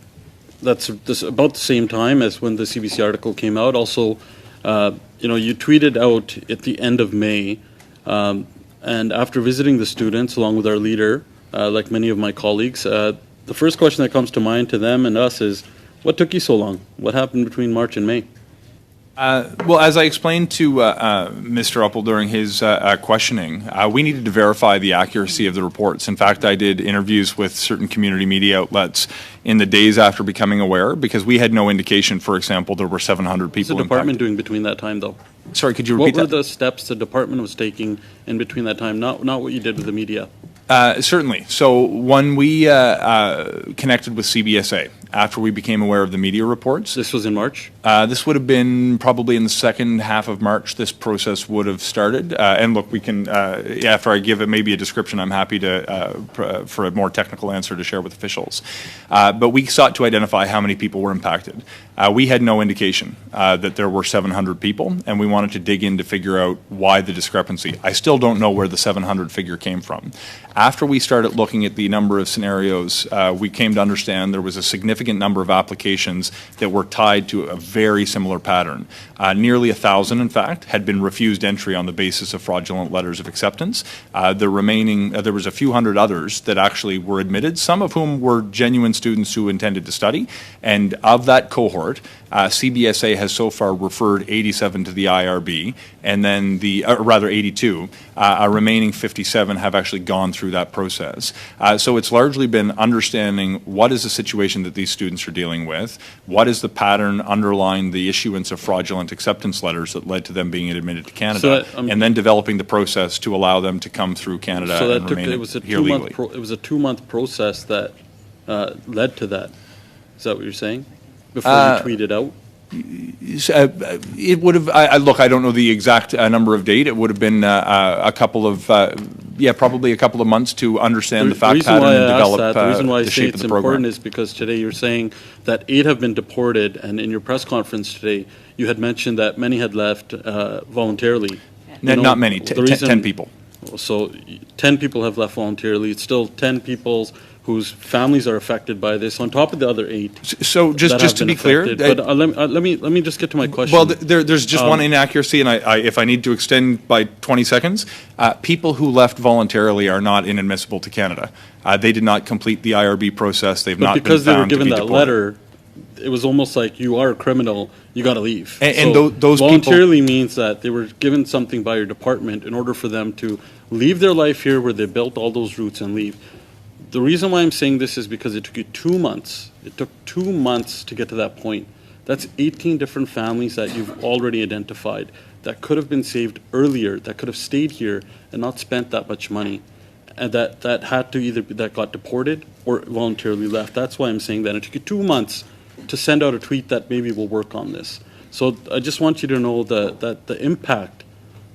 that's about the same time as when the CBC article came out. Also, you tweeted out at the end of May, and after visiting the students along with our leader, like many of my colleagues. The first question that comes to mind to them and us is, what took you so long? What happened between March and May? Well, as I explained to Mr. Uppel during his questioning, we needed to verify the accuracy of the reports. In fact, I did interviews with certain community media outlets in the days after becoming aware, because we had no indication, for example, there were 700 people What's the department impacted. doing between that time, though? Sorry, could you repeat What were that? the steps the department was taking in between that time, not what you did with the media? Certainly. So when we connected with CBSA, after we became aware of the media reports. This was in March? This would have been probably in the second half of March this process would have started. And look, we can, after I give it maybe a description, I'm happy to, for a more technical answer to share with officials. But we sought to identify how many people were impacted. We had no indication that there were 700 people, and we wanted to dig in to figure out why the discrepancy. I still don't know where the 700 figure came from. After we started looking at the number of scenarios, we came to understand there was a significant number of applications that were tied to a very similar pattern. Nearly 1,000, in fact, had been refused entry on the basis of fraudulent letters of acceptance. The remaining, there was a few hundred others that actually were admitted, some of whom were genuine students who intended to study. And of that cohort, CBSA has so far referred 87 to the IRB, and then rather 82. A remaining 57 have actually gone through that process. So it's largely been understanding what is the situation that these students are dealing with, what is the pattern underlying the issuance of fraudulent acceptance letters that led to them being admitted to Canada, and then developing the process to allow them to come through Canada and remain here legally. It was a 2-month process that led to that. Is that what you're saying? Before you tweeted out? It would have, look, I don't know the exact number of date. It would have been a couple of, probably a couple of months to understand the fact pattern and develop the reason why I the say shape of it's the program. important is because today you're saying that 8 have been deported, and in your press conference today, you had mentioned that many had left voluntarily. Not many, 10 people. So 10 people have left voluntarily. It's still 10 people whose families are affected by this, on top of the other 8. So just to be clear, but let me just get to my question. Well, there's just one inaccuracy, and if I need to extend by 20 seconds, people who left voluntarily are not inadmissible to Canada. They did not complete the IRB process. They've not been found to be deported. Because they were given that letter, it was almost like you are a criminal, you got to leave. And so those voluntarily means that they were given something by your department in order for them to leave their life here where they built all those roots and leave. The reason why I'm saying this is because it took you 2 months. It took 2 months to get to that point. That's 18 different families that you've already identified that could have been saved earlier, that could have stayed here and not spent that much money, and that had to either that got deported or voluntarily left. That's why I'm saying that. It took you 2 months to send out a tweet that maybe we'll work on this. So I just want you to know that the impact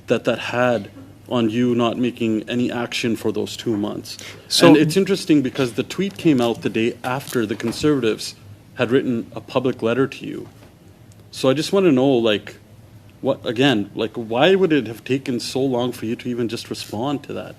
that had on you not making any action for those 2 months. So, and it's interesting because the tweet came out the day after the Conservatives had written a public letter to you. So I just want to know, why would it have taken so long for you to even just respond to that?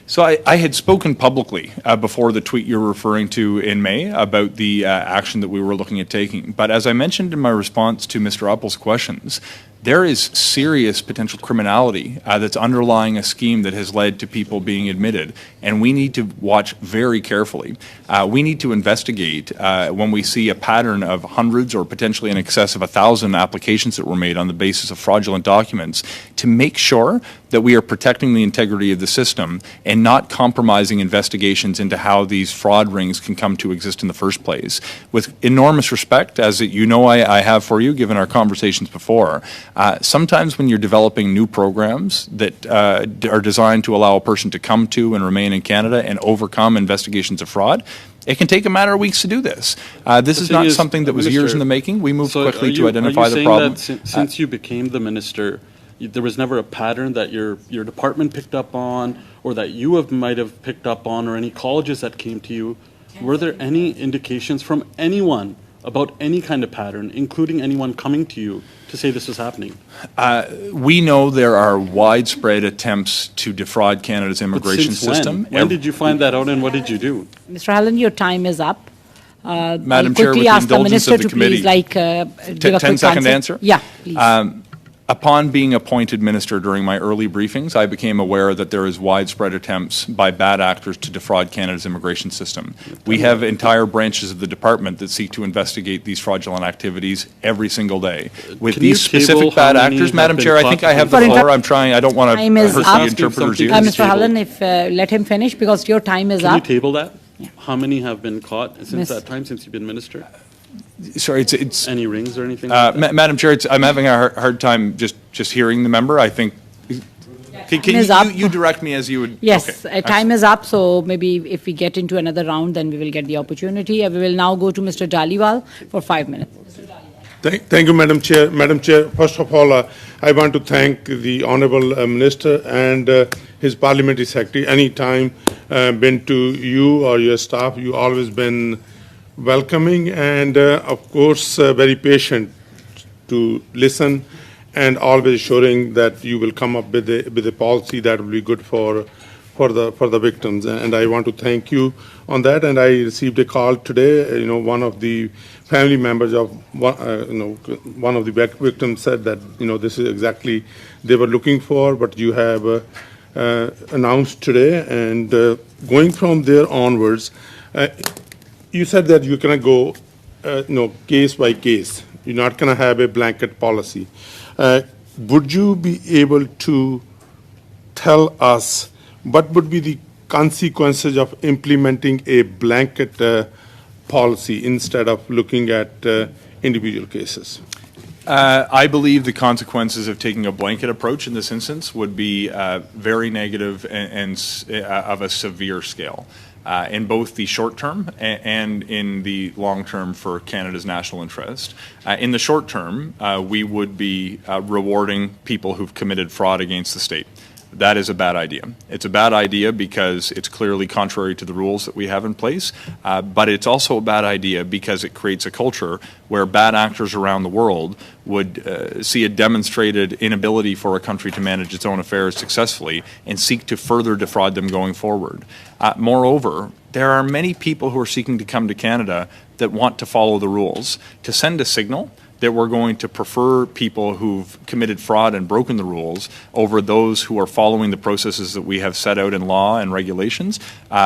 So I had spoken publicly before the tweet you're referring to in May about the action that we were looking at taking. But as I mentioned in my response to Mr. Uppel's questions, there is serious potential criminality that's underlying a scheme that has led to people being admitted, and we need to watch very carefully. We need to investigate when we see a pattern of hundreds or potentially in excess of 1,000 applications that were made on the basis of fraudulent documents to make sure that we are protecting the integrity of the system and not compromising investigations into how these fraud rings can come to exist in the first place. With enormous respect, as you know I have for you, given our conversations before, sometimes when you're developing new programs that are designed to allow a person to come to and remain in Canada and overcome investigations of fraud, it can take a matter of weeks to do this. This is not something that was years in the making. We moved quickly to identify the problem. Are you saying that since you became the minister, there was never a pattern that your department picked up on, or that you might have picked up on, or any colleges that came to you? Were there any indications from anyone about any kind of pattern, including anyone coming to you to say this was happening? We know there are widespread attempts to defraud Canada's immigration system. When did you find that out, and what did you do? Mr. Allen, your time is up. Madam Chair, with the indulgence of the committee, give a quick 10-second answer? Yeah, please. Upon being appointed minister during my early briefings, I became aware that there is widespread attempts by bad actors to defraud Canada's immigration system. We have entire branches of the department that seek to investigate these fraudulent activities every single day. With Can you these specific table bad how many actors, have Madam been Chair, I caught? think I have the For floor. I'm trying, I don't want to Time is hurt up. the interpreter's Something- ears. Mr. Hallen, if let him finish, because your time is Can you up. table that? How many have been caught since Miss- that time, since you've been minister? Sorry, it's Any rings or anything like that? Madam Chair, I'm having a hard time just hearing the member. I think, can is up. you direct me as you would? Yes, Okay. time is up, so maybe if we get into another round, then we will get the opportunity. We will now go to Mr. Dhaliwal for 5 minutes. Thank you, Madam Chair. Madam Chair, first of all, I want to thank the Honourable Minister and his Parliamentary Secretary. Any time been to you or your staff, you always been welcoming and, of course, very patient to listen and always assuring that you will come up with a policy that will be good for the victims. And I want to thank you on that. And I received a call today. One of the family members of one of the victims said that this is exactly they were looking for, but you have announced today. And going from there onwards, you said that you're going to go case by case. You're not going to have a blanket policy. Would you be able to tell us what would be the consequences of implementing a blanket policy instead of looking at individual cases? I believe the consequences of taking a blanket approach in this instance would be very negative and of a severe scale. In both the short term and in the long term for Canada's national interest. In the short term, we would be rewarding people who've committed fraud against the state. That is a bad idea. It's a bad idea because it's clearly contrary to the rules that we have in place, but it's also a bad idea because it creates a culture where bad actors around the world would see a demonstrated inability for a country to manage its own affairs successfully and seek to further defraud them going forward. Moreover, there are many people who are seeking to come to Canada that want to follow the rules. To send a signal that we're going to prefer people who've committed fraud and broken the rules over those who are following the processes that we have set out in law and regulations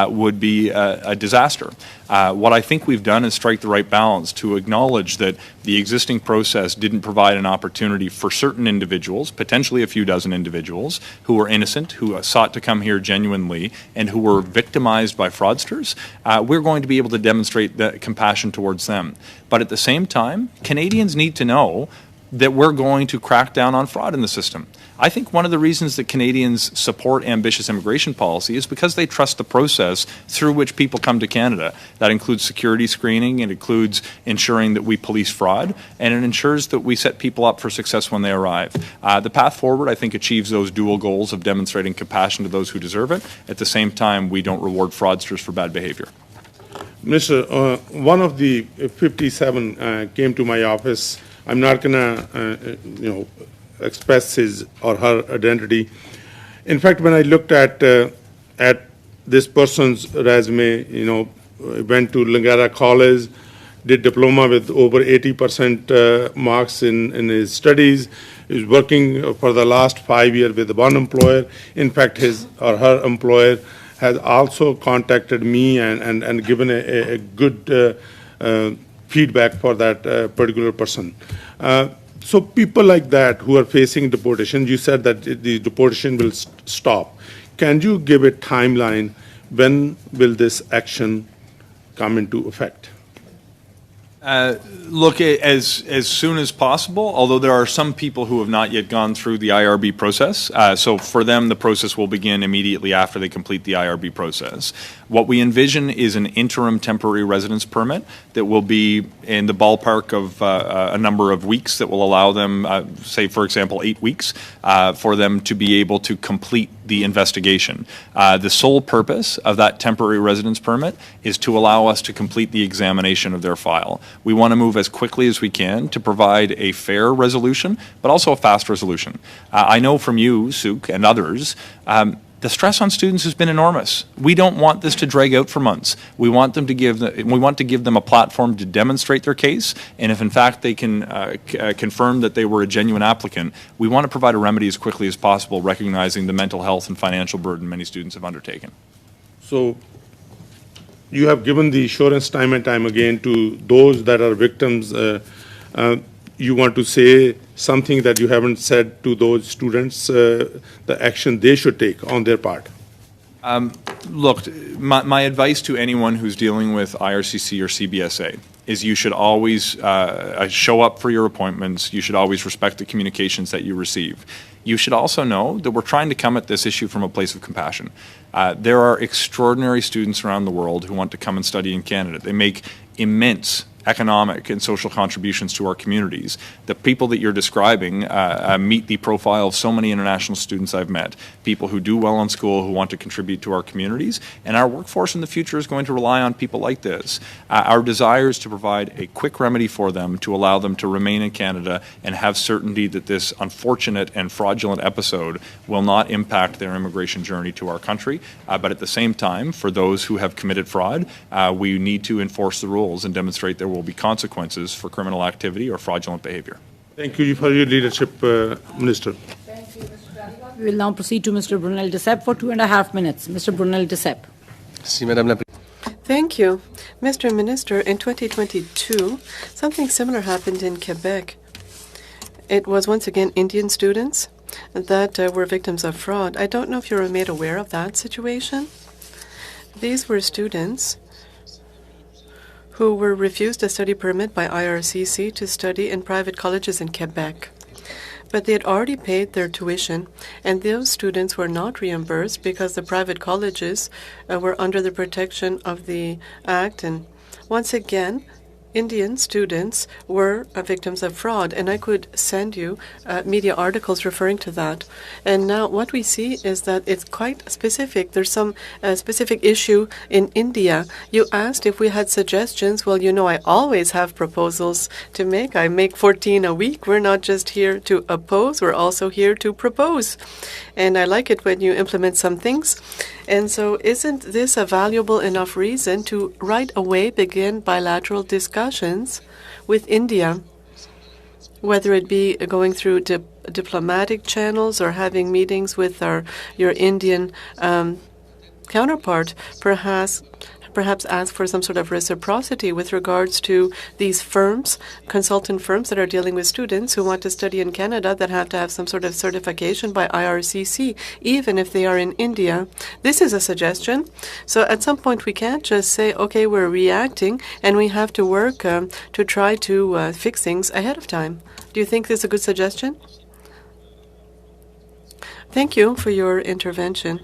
would be a disaster. What I think we've done is strike the right balance to acknowledge that the existing process didn't provide an opportunity for certain individuals, potentially a few dozen individuals, who were innocent, who sought to come here genuinely, and who were victimized by fraudsters. We're going to be able to demonstrate that compassion towards them. But at the same time, Canadians need to know that we're going to crack down on fraud in the system. I think one of the reasons that Canadians support ambitious immigration policy is because they trust the process through which people come to Canada. That includes security screening, it includes ensuring that we police fraud, and it ensures that we set people up for success when they arrive. The path forward, I think, achieves those dual goals of demonstrating compassion to those who deserve it. At the same time, we don't reward fraudsters for bad behavior. Minister, one of the 57 came to my office. I'm not going to, express his or her identity. In fact, when I looked at this person's resume, went to Langara College, did diploma with over 80% marks in his studies. He's working for the last 5 years with one employer. In fact, his or her employer has also contacted me and given a good feedback for that particular person. So people like that who are facing deportation, you said that the deportation will stop. Can you give a timeline? When will this action come into effect? Look, as soon as possible, although there are some people who have not yet gone through the IRB process. So for them, the process will begin immediately after they complete the IRB process. What we envision is an interim temporary residence permit that will be in the ballpark of a number of weeks that will allow them, say, for example, 8 weeks, for them to be able to complete the investigation. The sole purpose of that temporary residence permit is to allow us to complete the examination of their file. We want to move as quickly as we can to provide a fair resolution, but also a fast resolution. I know from you, Suk, and others, the stress on students has been enormous. We don't want this to drag out for months. We want to give them a platform to demonstrate their case, and if in fact they can confirm that they were a genuine applicant, we want to provide a remedy as quickly as possible, recognizing the mental health and financial burden many students have undertaken. So you have given the assurance time and time again to those that are victims. You want to say something that you haven't said to those students, the action they should take on their part? Look, my advice to anyone who's dealing with IRCC or CBSA is you should always show up for your appointments. You should always respect the communications that you receive. You should also know that we're trying to come at this issue from a place of compassion. There are extraordinary students around the world who want to come and study in Canada. They make immense economic and social contributions to our communities. The people that you're describing meet the profile of so many international students I've met, people who do well in school, who want to contribute to our communities, and our workforce in the future is going to rely on people like this. Our desire is to provide a quick remedy for them to allow them to remain in Canada and have certainty that this unfortunate and fraudulent episode will not impact their immigration journey to our country. But at the same time, for those who have committed fraud, we need to enforce the rules and demonstrate there will be consequences for criminal activity or fraudulent behavior. Thank you for your leadership, Minister. Thank you, Mr. Daliba. We will now proceed to Mr. Brunel Desepp for 2.5 minutes. Mr. Brunel Desepp. Si, Madame la Thank you. Mr. Minister, in 2022, something similar happened in Quebec. It was once again Indian students that were victims of fraud. I don't know if you were made aware of that situation. These were students who were refused a study permit by IRCC to study in private colleges in Quebec. But they had already paid their tuition, and those students were not reimbursed because the private colleges were under the protection of the Act. And once again, Indian students were victims of fraud, and I could send you media articles referring to that. And now what we see is that it's quite specific. There's some specific issue in India. You asked if we had suggestions. Well, you know, I always have proposals to make. I make 14 a week. We're not just here to oppose, we're also here to propose. And I like it when you implement some things. And so isn't this a valuable enough reason to right away begin bilateral discussions with India, whether it be going through diplomatic channels or having meetings with your Indian counterpart, perhaps ask for some sort of reciprocity with regards to these firms, consultant firms that are dealing with students who want to study in Canada that have to have some sort of certification by IRCC, even if they are in India. This is a suggestion. So at some point we can't just say, okay, we're reacting, and we have to work to try to fix things ahead of time. Do you think this is a good suggestion? Thank you for your intervention.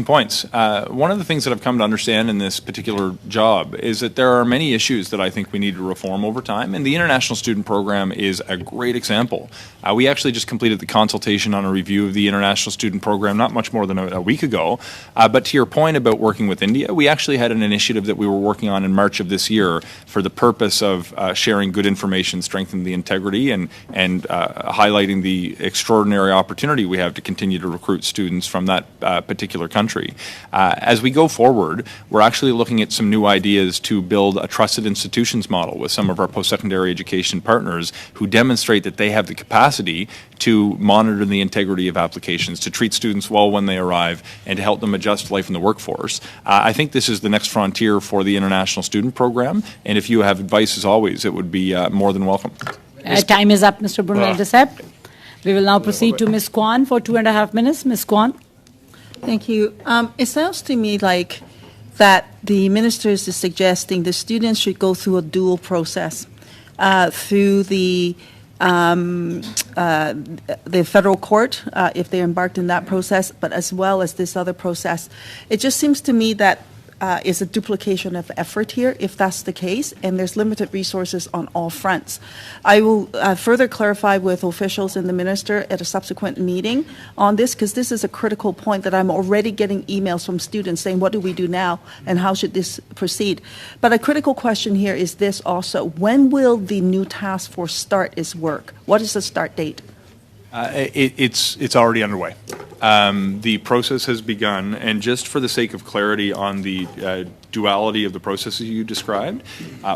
Points. One of the things that I've come to understand in this particular job is that there are many issues that I think we need to reform over time, and the International Student Program is a great example. We actually just completed the consultation on a review of the International Student Program not much more than a week ago, but to your point about working with India, we actually had an initiative that we were working on in March of this year for the purpose of sharing good information, strengthening the integrity, and highlighting the extraordinary opportunity we have to continue to recruit students from that particular country. As we go forward, we're actually looking at some new ideas to build a trusted institutions model with some of our post-secondary education partners who demonstrate that they have the capacity to monitor the integrity of applications, to treat students well when they arrive, and to help them adjust to life in the workforce. I think this is the next frontier for the International Student Program, and if you have advice, as always, it would be more than welcome. Time is up, Mr. Brunel Desepp. We will now proceed to Ms. Kwan for 2.5 minutes. Ms. Kwan. Thank you. It sounds to me like that the minister is suggesting the students should go through a dual process, through the federal court if they embarked in that process, but as well as this other process. It just seems to me that is a duplication of effort here, if that's the case, and there's limited resources on all fronts. I will further clarify with officials and the minister at a subsequent meeting on this, because this is a critical point that I'm already getting emails from students saying, what do we do now, and how should this proceed? But a critical question here is this also. When will the new task force start its work? What is the start date? It's already underway. The process has begun, and just for the sake of clarity on the duality of the processes you described,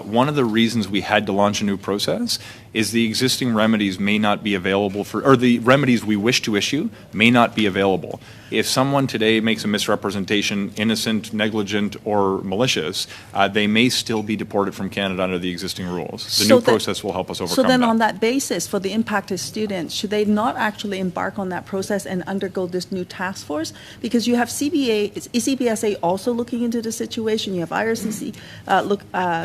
one of the reasons we had to launch a new process is the existing remedies may not be available or the remedies we wish to issue may not be available. If someone today makes a misrepresentation, innocent, negligent, or malicious, they may still be deported from Canada under the existing rules. The new process will help us overcome that. So then on that basis, for the impacted students, should they not actually embark on that process and undergo this new task force? Because you have CBSA also looking into the situation, you have IRCC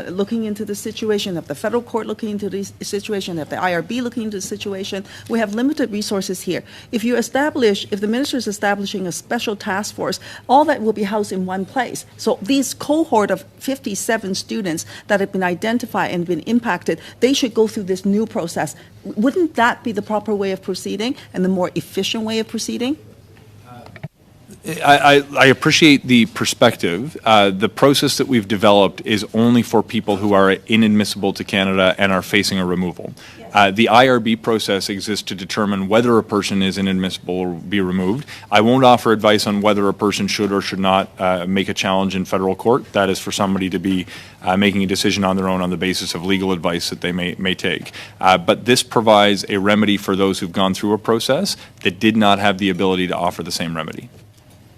looking into the situation, you have the federal court looking into the situation, you have the IRB looking into the situation. We have limited resources here. If the minister is establishing a special task force, all that will be housed in one place. So these cohort of 57 students that have been identified and been impacted, they should go through this new process. Wouldn't that be the proper way of proceeding and the more efficient way of proceeding? I appreciate the perspective. The process that we've developed is only for people who are inadmissible to Canada and are facing a removal. The IRB process exists to determine whether a person is inadmissible or be removed. I won't offer advice on whether a person should or should not make a challenge in federal court. That is for somebody to be making a decision on their own on the basis of legal advice that they may take. But this provides a remedy for those who've gone through a process that did not have the ability to offer the same remedy.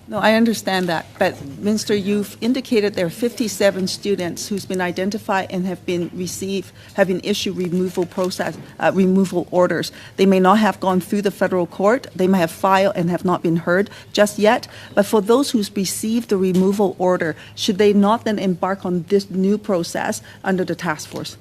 No, I understand that, but Minister, you've indicated there are 57 students who's been identified and have been issued removal orders. They may not have gone through the federal court, they may have filed and have not been heard just yet, but for those who's received the removal order, should they not then embark on this new process under the task force?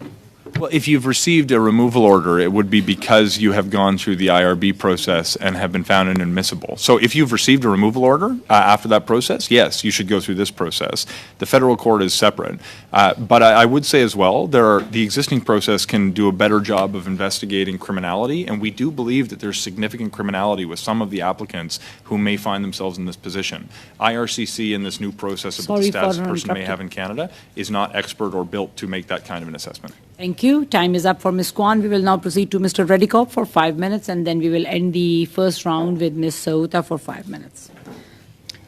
Well, if you've received a removal order, it would be because you have gone through the IRB process and have been found inadmissible. So if you've received a removal order after that process, yes, you should go through this process. The federal court is separate. But I would say as well, the existing process can do a better job of investigating criminality, and we do believe that there's significant criminality with some of the applicants who may find themselves in this position. IRCC in this new process of the status a person may have in Canada is not expert or built to make that kind of an assessment. Thank you. Time is up for Ms. Kwan. We will now proceed to Mr. Reddycop for 5 minutes, and then we will end the first round with Ms. Sauta for 5 minutes.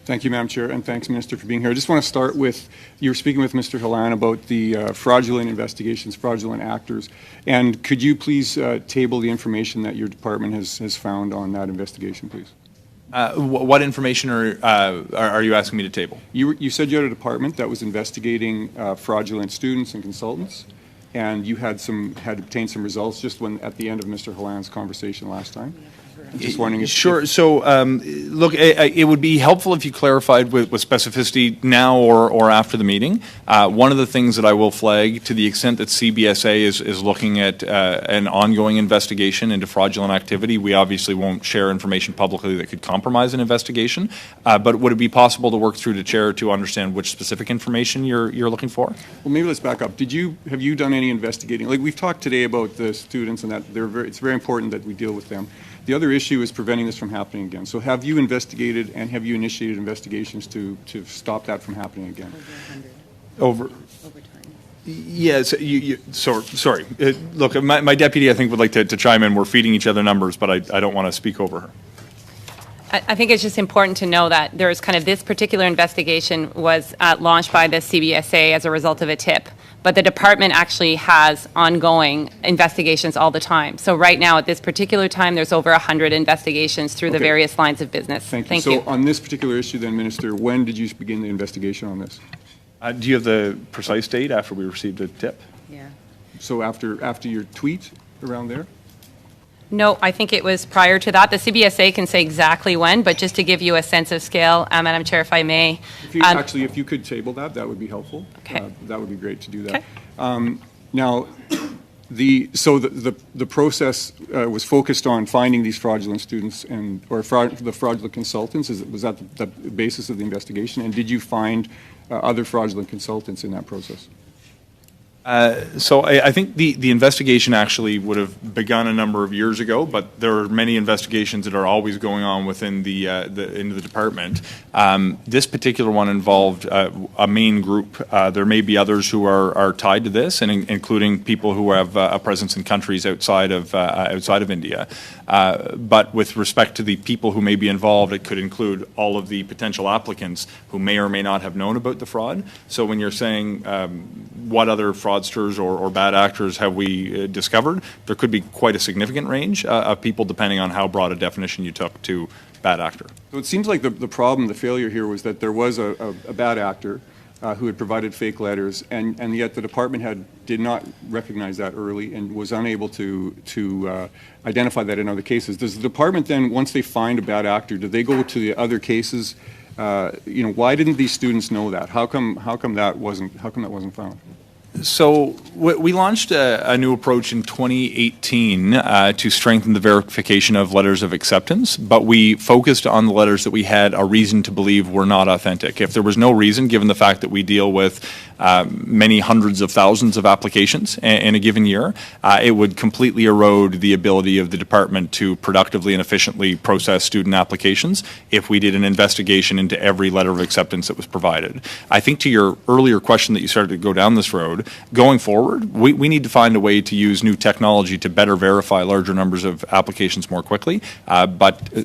Thank you, Madam Chair, and thanks, Minister, for being here. I just want to start with, you were speaking with Mr. Halan about the fraudulent investigations, fraudulent actors, and could you please table the information that your department has found on that investigation, please? What information are you asking me to table? You said you had a department that was investigating fraudulent students and consultants, and you had obtained some results just at the end of Mr. Halan's conversation last time. Just wondering if... Sure. So, look, it would be helpful if you clarified with specificity now or after the meeting. One of the things that I will flag, to the extent that CBSA is looking at an ongoing investigation into fraudulent activity, we obviously won't share information publicly that could compromise an investigation. But would it be possible to work through the chair to understand which specific information you're looking for? Well, maybe let's back up. Have you done any investigating? Like, we've talked today about the students and that it's very important that we deal with them. The other issue is preventing this from happening again. So have you investigated and have you initiated investigations to stop that from happening again? Over time. Yes. Sorry. Look, my deputy, I think, would like to chime in. We're feeding each other numbers, but I don't want to speak over her. I think it's just important to know that there's kind of this particular investigation was launched by the CBSA as a result of a tip. But the department actually has ongoing investigations all the time. So right now, at this particular time, there's over 100 investigations through the various lines of business. Thank you. So on this particular issue then, Minister, when did you begin the investigation on this? Do you have the precise date after we received a tip? Yeah. So after your tweet around there? No, I think it was prior to that. The CBSA can say exactly when, but just to give you a sense of scale, Madam Chair, if I may. If you could table that would be helpful. Okay. That would be great to do that. Okay. Now, the process was focused on finding these fraudulent students or the fraudulent consultants. Was that the basis of the investigation? And did you find other fraudulent consultants in that process? So I think the investigation actually would have begun a number of years ago, but there are many investigations that are always going on within the department. This particular one involved a main group. There may be others who are tied to this, and including people who have a presence in countries outside of India. But with respect to the people who may be involved, it could include all of the potential applicants who may or may not have known about the fraud. So when you're saying what other fraudsters or bad actors have we discovered, there could be quite a significant range of people depending on how broad a definition you took to bad actor. So it seems like the problem, the failure here was that there was a bad actor who had provided fake letters, and yet the department did not recognize that early and was unable to identify that in other cases. Does the department then, once they find a bad actor, do they go to the other cases? Why didn't these students know that? How come that wasn't found? So we launched a new approach in 2018 to strengthen the verification of letters of acceptance, but we focused on the letters that we had a reason to believe were not authentic. If there was no reason, given the fact that we deal with many hundreds of thousands of applications in a given year, it would completely erode the ability of the department to productively and efficiently process student applications if we did an investigation into every letter of acceptance that was provided. I think to your earlier question that you started to go down this road, going forward, we need to find a way to use new technology to better verify larger numbers of applications more quickly.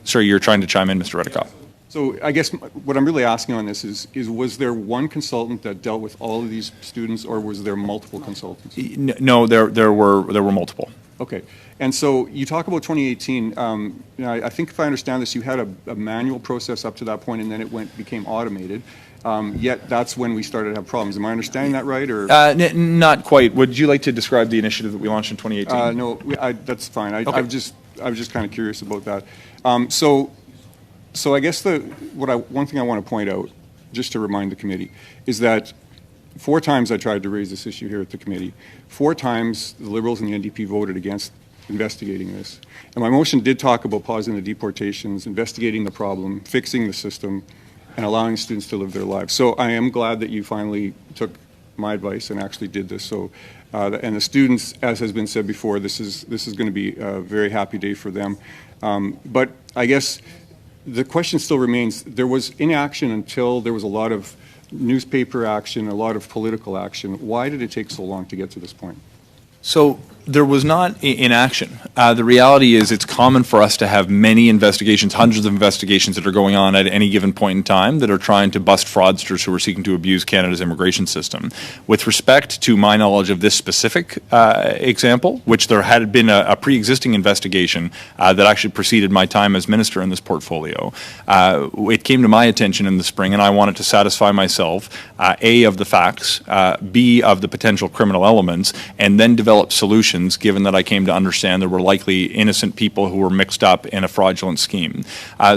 Sorry, you're trying to chime in, Mr. Redikoff. So I guess what I'm really asking on this is was there one consultant that dealt with all of these students, or was there multiple consultants? No, there were multiple. Okay. And so you talk about 2018. I think if I understand this, you had a manual process up to that point, and then it became automated. Yet that's when we started to have problems. Am I understanding that right? Or not quite. Would you like to describe the initiative that we launched in 2018? No, that's fine. Okay. I was just kind of curious about that. So I guess one thing I want to point out, just to remind the committee, is that 4 times I tried to raise this issue here at the committee. 4 times the Liberals and the NDP voted against investigating this. And my motion did talk about pausing the deportations, investigating the problem, fixing the system, and allowing students to live their lives. So I am glad that you finally took my advice and actually did this. So, and the students, as has been said before, this is going to be a very happy day for them. But I guess the question still remains, there was inaction until there was a lot of newspaper action, a lot of political action. Why did it take so long to get to this point? So there was not inaction. The reality is it's common for us to have many investigations, hundreds of investigations that are going on at any given point in time that are trying to bust fraudsters who are seeking to abuse Canada's immigration system. With respect to my knowledge of this specific example, which there had been a pre-existing investigation that actually preceded my time as minister in this portfolio, it came to my attention in the spring, and I wanted to satisfy myself, A, of the facts, B, of the potential criminal elements, and then develop solutions given that I came to understand there were likely innocent people who were mixed up in a fraudulent scheme.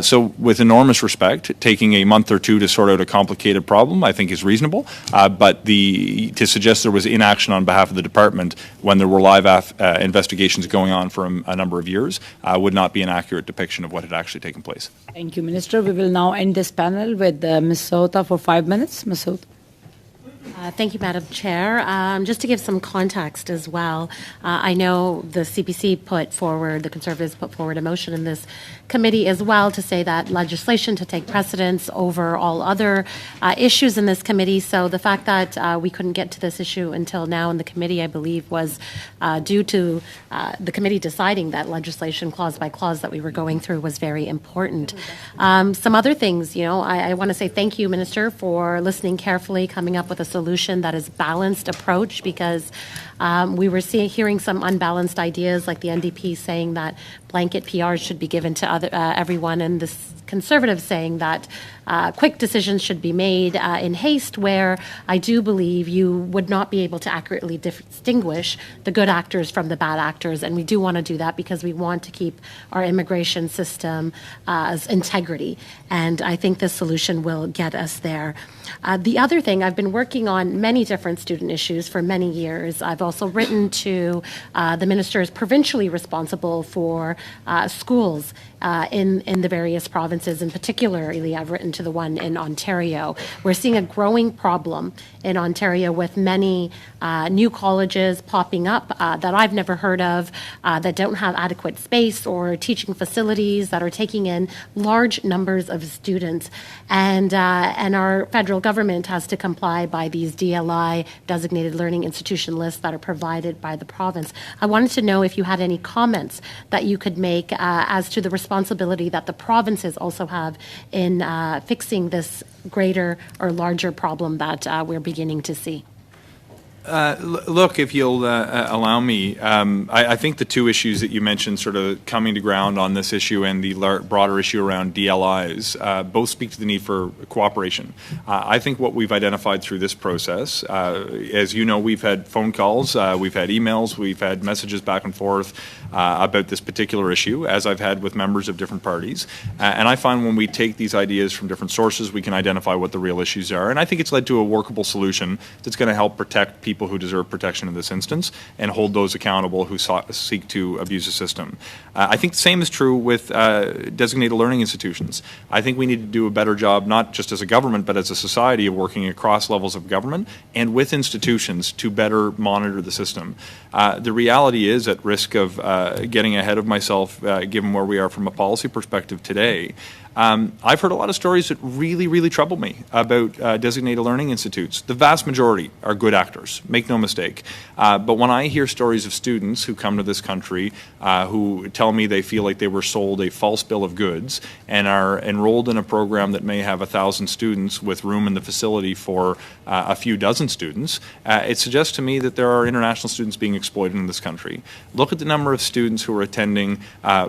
So with enormous respect, taking a month or two to sort out a complicated problem I think is reasonable, but to suggest there was inaction on behalf of the department when there were live investigations going on for a number of years would not be an accurate depiction of what had actually taken place. Thank you, Minister. We will now end this panel with Ms. Sota for 5 minutes. Ms. Sota. Thank you, Madam Chair. Just to give some context as well, I know the CPC the Conservatives put forward a motion in this committee as well to say that legislation to take precedence over all other issues in this committee. So the fact that we couldn't get to this issue until now in the committee, I believe, was due to the committee deciding that legislation clause by clause that we were going through was very important. Some other things, I want to say thank you, Minister, for listening carefully, coming up with a solution that is balanced approach, because we were hearing some unbalanced ideas, like the NDP saying that blanket PRs should be given to everyone, and the Conservatives saying that quick decisions should be made in haste, where I do believe you would not be able to accurately distinguish the good actors from the bad actors, and we do want to do that because we want to keep our immigration system as integrity, and I think this solution will get us there. The other thing, I've been working on on many different student issues for many years. I've also written to the ministers provincially responsible for schools in the various provinces, and particularly I've written to the one in Ontario. We're seeing a growing problem in Ontario with many new colleges popping up that I've never heard of, that don't have adequate space or teaching facilities, that are taking in large numbers of students. And our federal government has to comply by these DLI, designated learning institution lists, that are provided by the province. I wanted to know if you had any comments that you could make as to the responsibility that the provinces also have in fixing this greater or larger problem that we're beginning to see. Look, if you'll allow me, I think the two issues that you mentioned, sort of coming to ground on this issue and the broader issue around DLIs, both speak to the need for cooperation. I think what we've identified through this process, as you know, we've had phone calls, we've had emails, we've had messages back and forth about this particular issue, as I've had with members of different parties. And I find when we take these ideas from different sources, we can identify what the real issues are. And I think it's led to a workable solution that's going to help protect people who deserve protection in this instance and hold those accountable who seek to abuse the system. I think the same is true with designated learning institutions. I think we need to do a better job, not just as a government, but as a society, of working across levels of government and with institutions to better monitor the system. The reality is, at risk of getting ahead of myself, given where we are from a policy perspective today, I've heard a lot of stories that really, really trouble me about designated learning institutes. The vast majority are good actors, make no mistake. But when I hear stories of students who come to this country who tell me they feel like they were sold a false bill of goods and are enrolled in a program that may have 1,000 students with room in the facility for a few dozen students, it suggests to me that there are international students being exploited in this country. Look at the number of students who are attending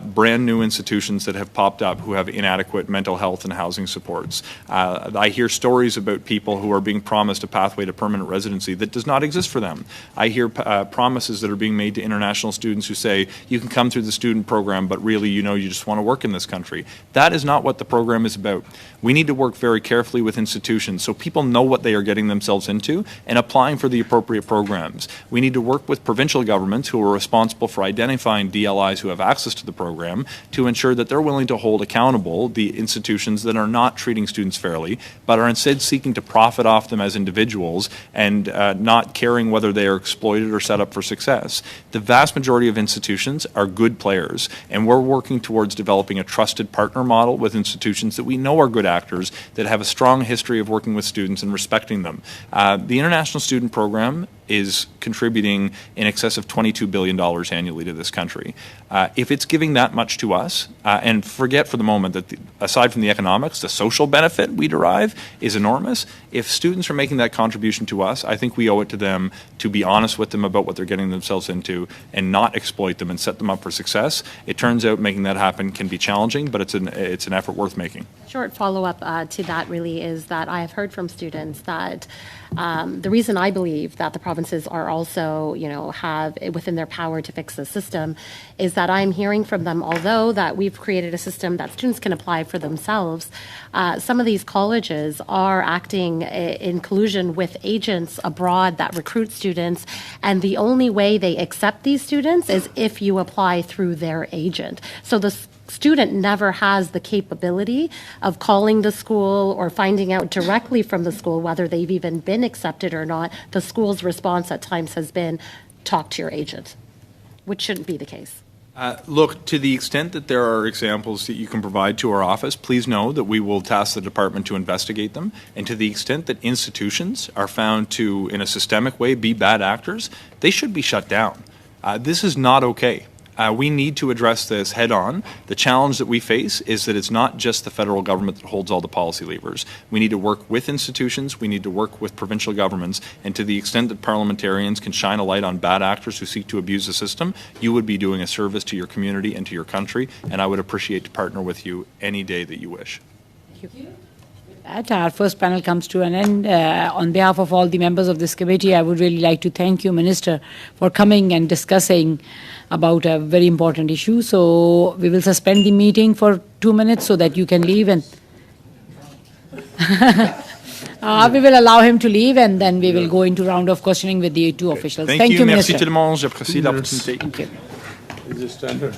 brand new institutions that have popped up who have inadequate mental health and housing supports. I hear stories about people who are being promised a pathway to permanent residency that does not exist for them. I hear promises that are being made to international students who say, you can come through the student program, but really, you know, you just want to work in this country. That is not what the program is about. We need to work very carefully with institutions so people know what they are getting themselves into and applying for the appropriate programs. We need to work with provincial governments who are responsible for identifying DLIs who have access to the program to ensure that they're willing to hold accountable the institutions that are not treating students fairly, but are instead seeking to profit off them as individuals and not caring whether they are exploited or set up for success. The vast majority of institutions are good players, and we're working towards developing a trusted partner model with institutions that we know are good actors, that have a strong history of working with students and respecting them. The International Student Program is contributing in excess of $22 billion annually to this country. If it's giving that much to us, and forget for the moment that aside from the economics, the social benefit we derive is enormous. If students are making that contribution to us, I think we owe it to them to be honest with them about what they're getting themselves into and not exploit them and set them up for success. It turns out making that happen can be challenging, but it's an effort worth making. Short follow-up to that really is that I have heard from students that the reason I believe that the provinces are also, have it within their power to fix the system is that I'm hearing from them, although that we've created a system that students can apply for themselves, some of these colleges are acting in collusion with agents abroad that recruit students, and the only way they accept these students is if you apply through their agent. So the student never has the capability of calling the school or finding out directly from the school whether they've even been accepted or not. The school's response at times has been, talk to your agent, which shouldn't be the case. Look, to the extent that there are examples that you can provide to our office, please know that we will task the department to investigate them. And to the extent that institutions are found to, in a systemic way, be bad actors, they should be shut down. This is not okay. We need to address this head on. The challenge that we face is that it's not just the federal government that holds all the policy levers. We need to work with institutions, we need to work with provincial governments, and to the extent that parliamentarians can shine a light on bad actors who seek to abuse the system, you would be doing a service to your community and to your country, and I would appreciate to partner with you any day that you wish. Thank you. Our first panel comes to an end. On behalf of all the members of this committee, I would really like to thank you, Minister, for coming and discussing about a very important issue. So we will suspend the meeting for 2 minutes so that you can leave. And We will allow him to leave, and then we will go into round of questioning with the two officials. Thank you. Merci Minister. tout le monde. J'apprécie l'opportunité. Thank you. Is it standard?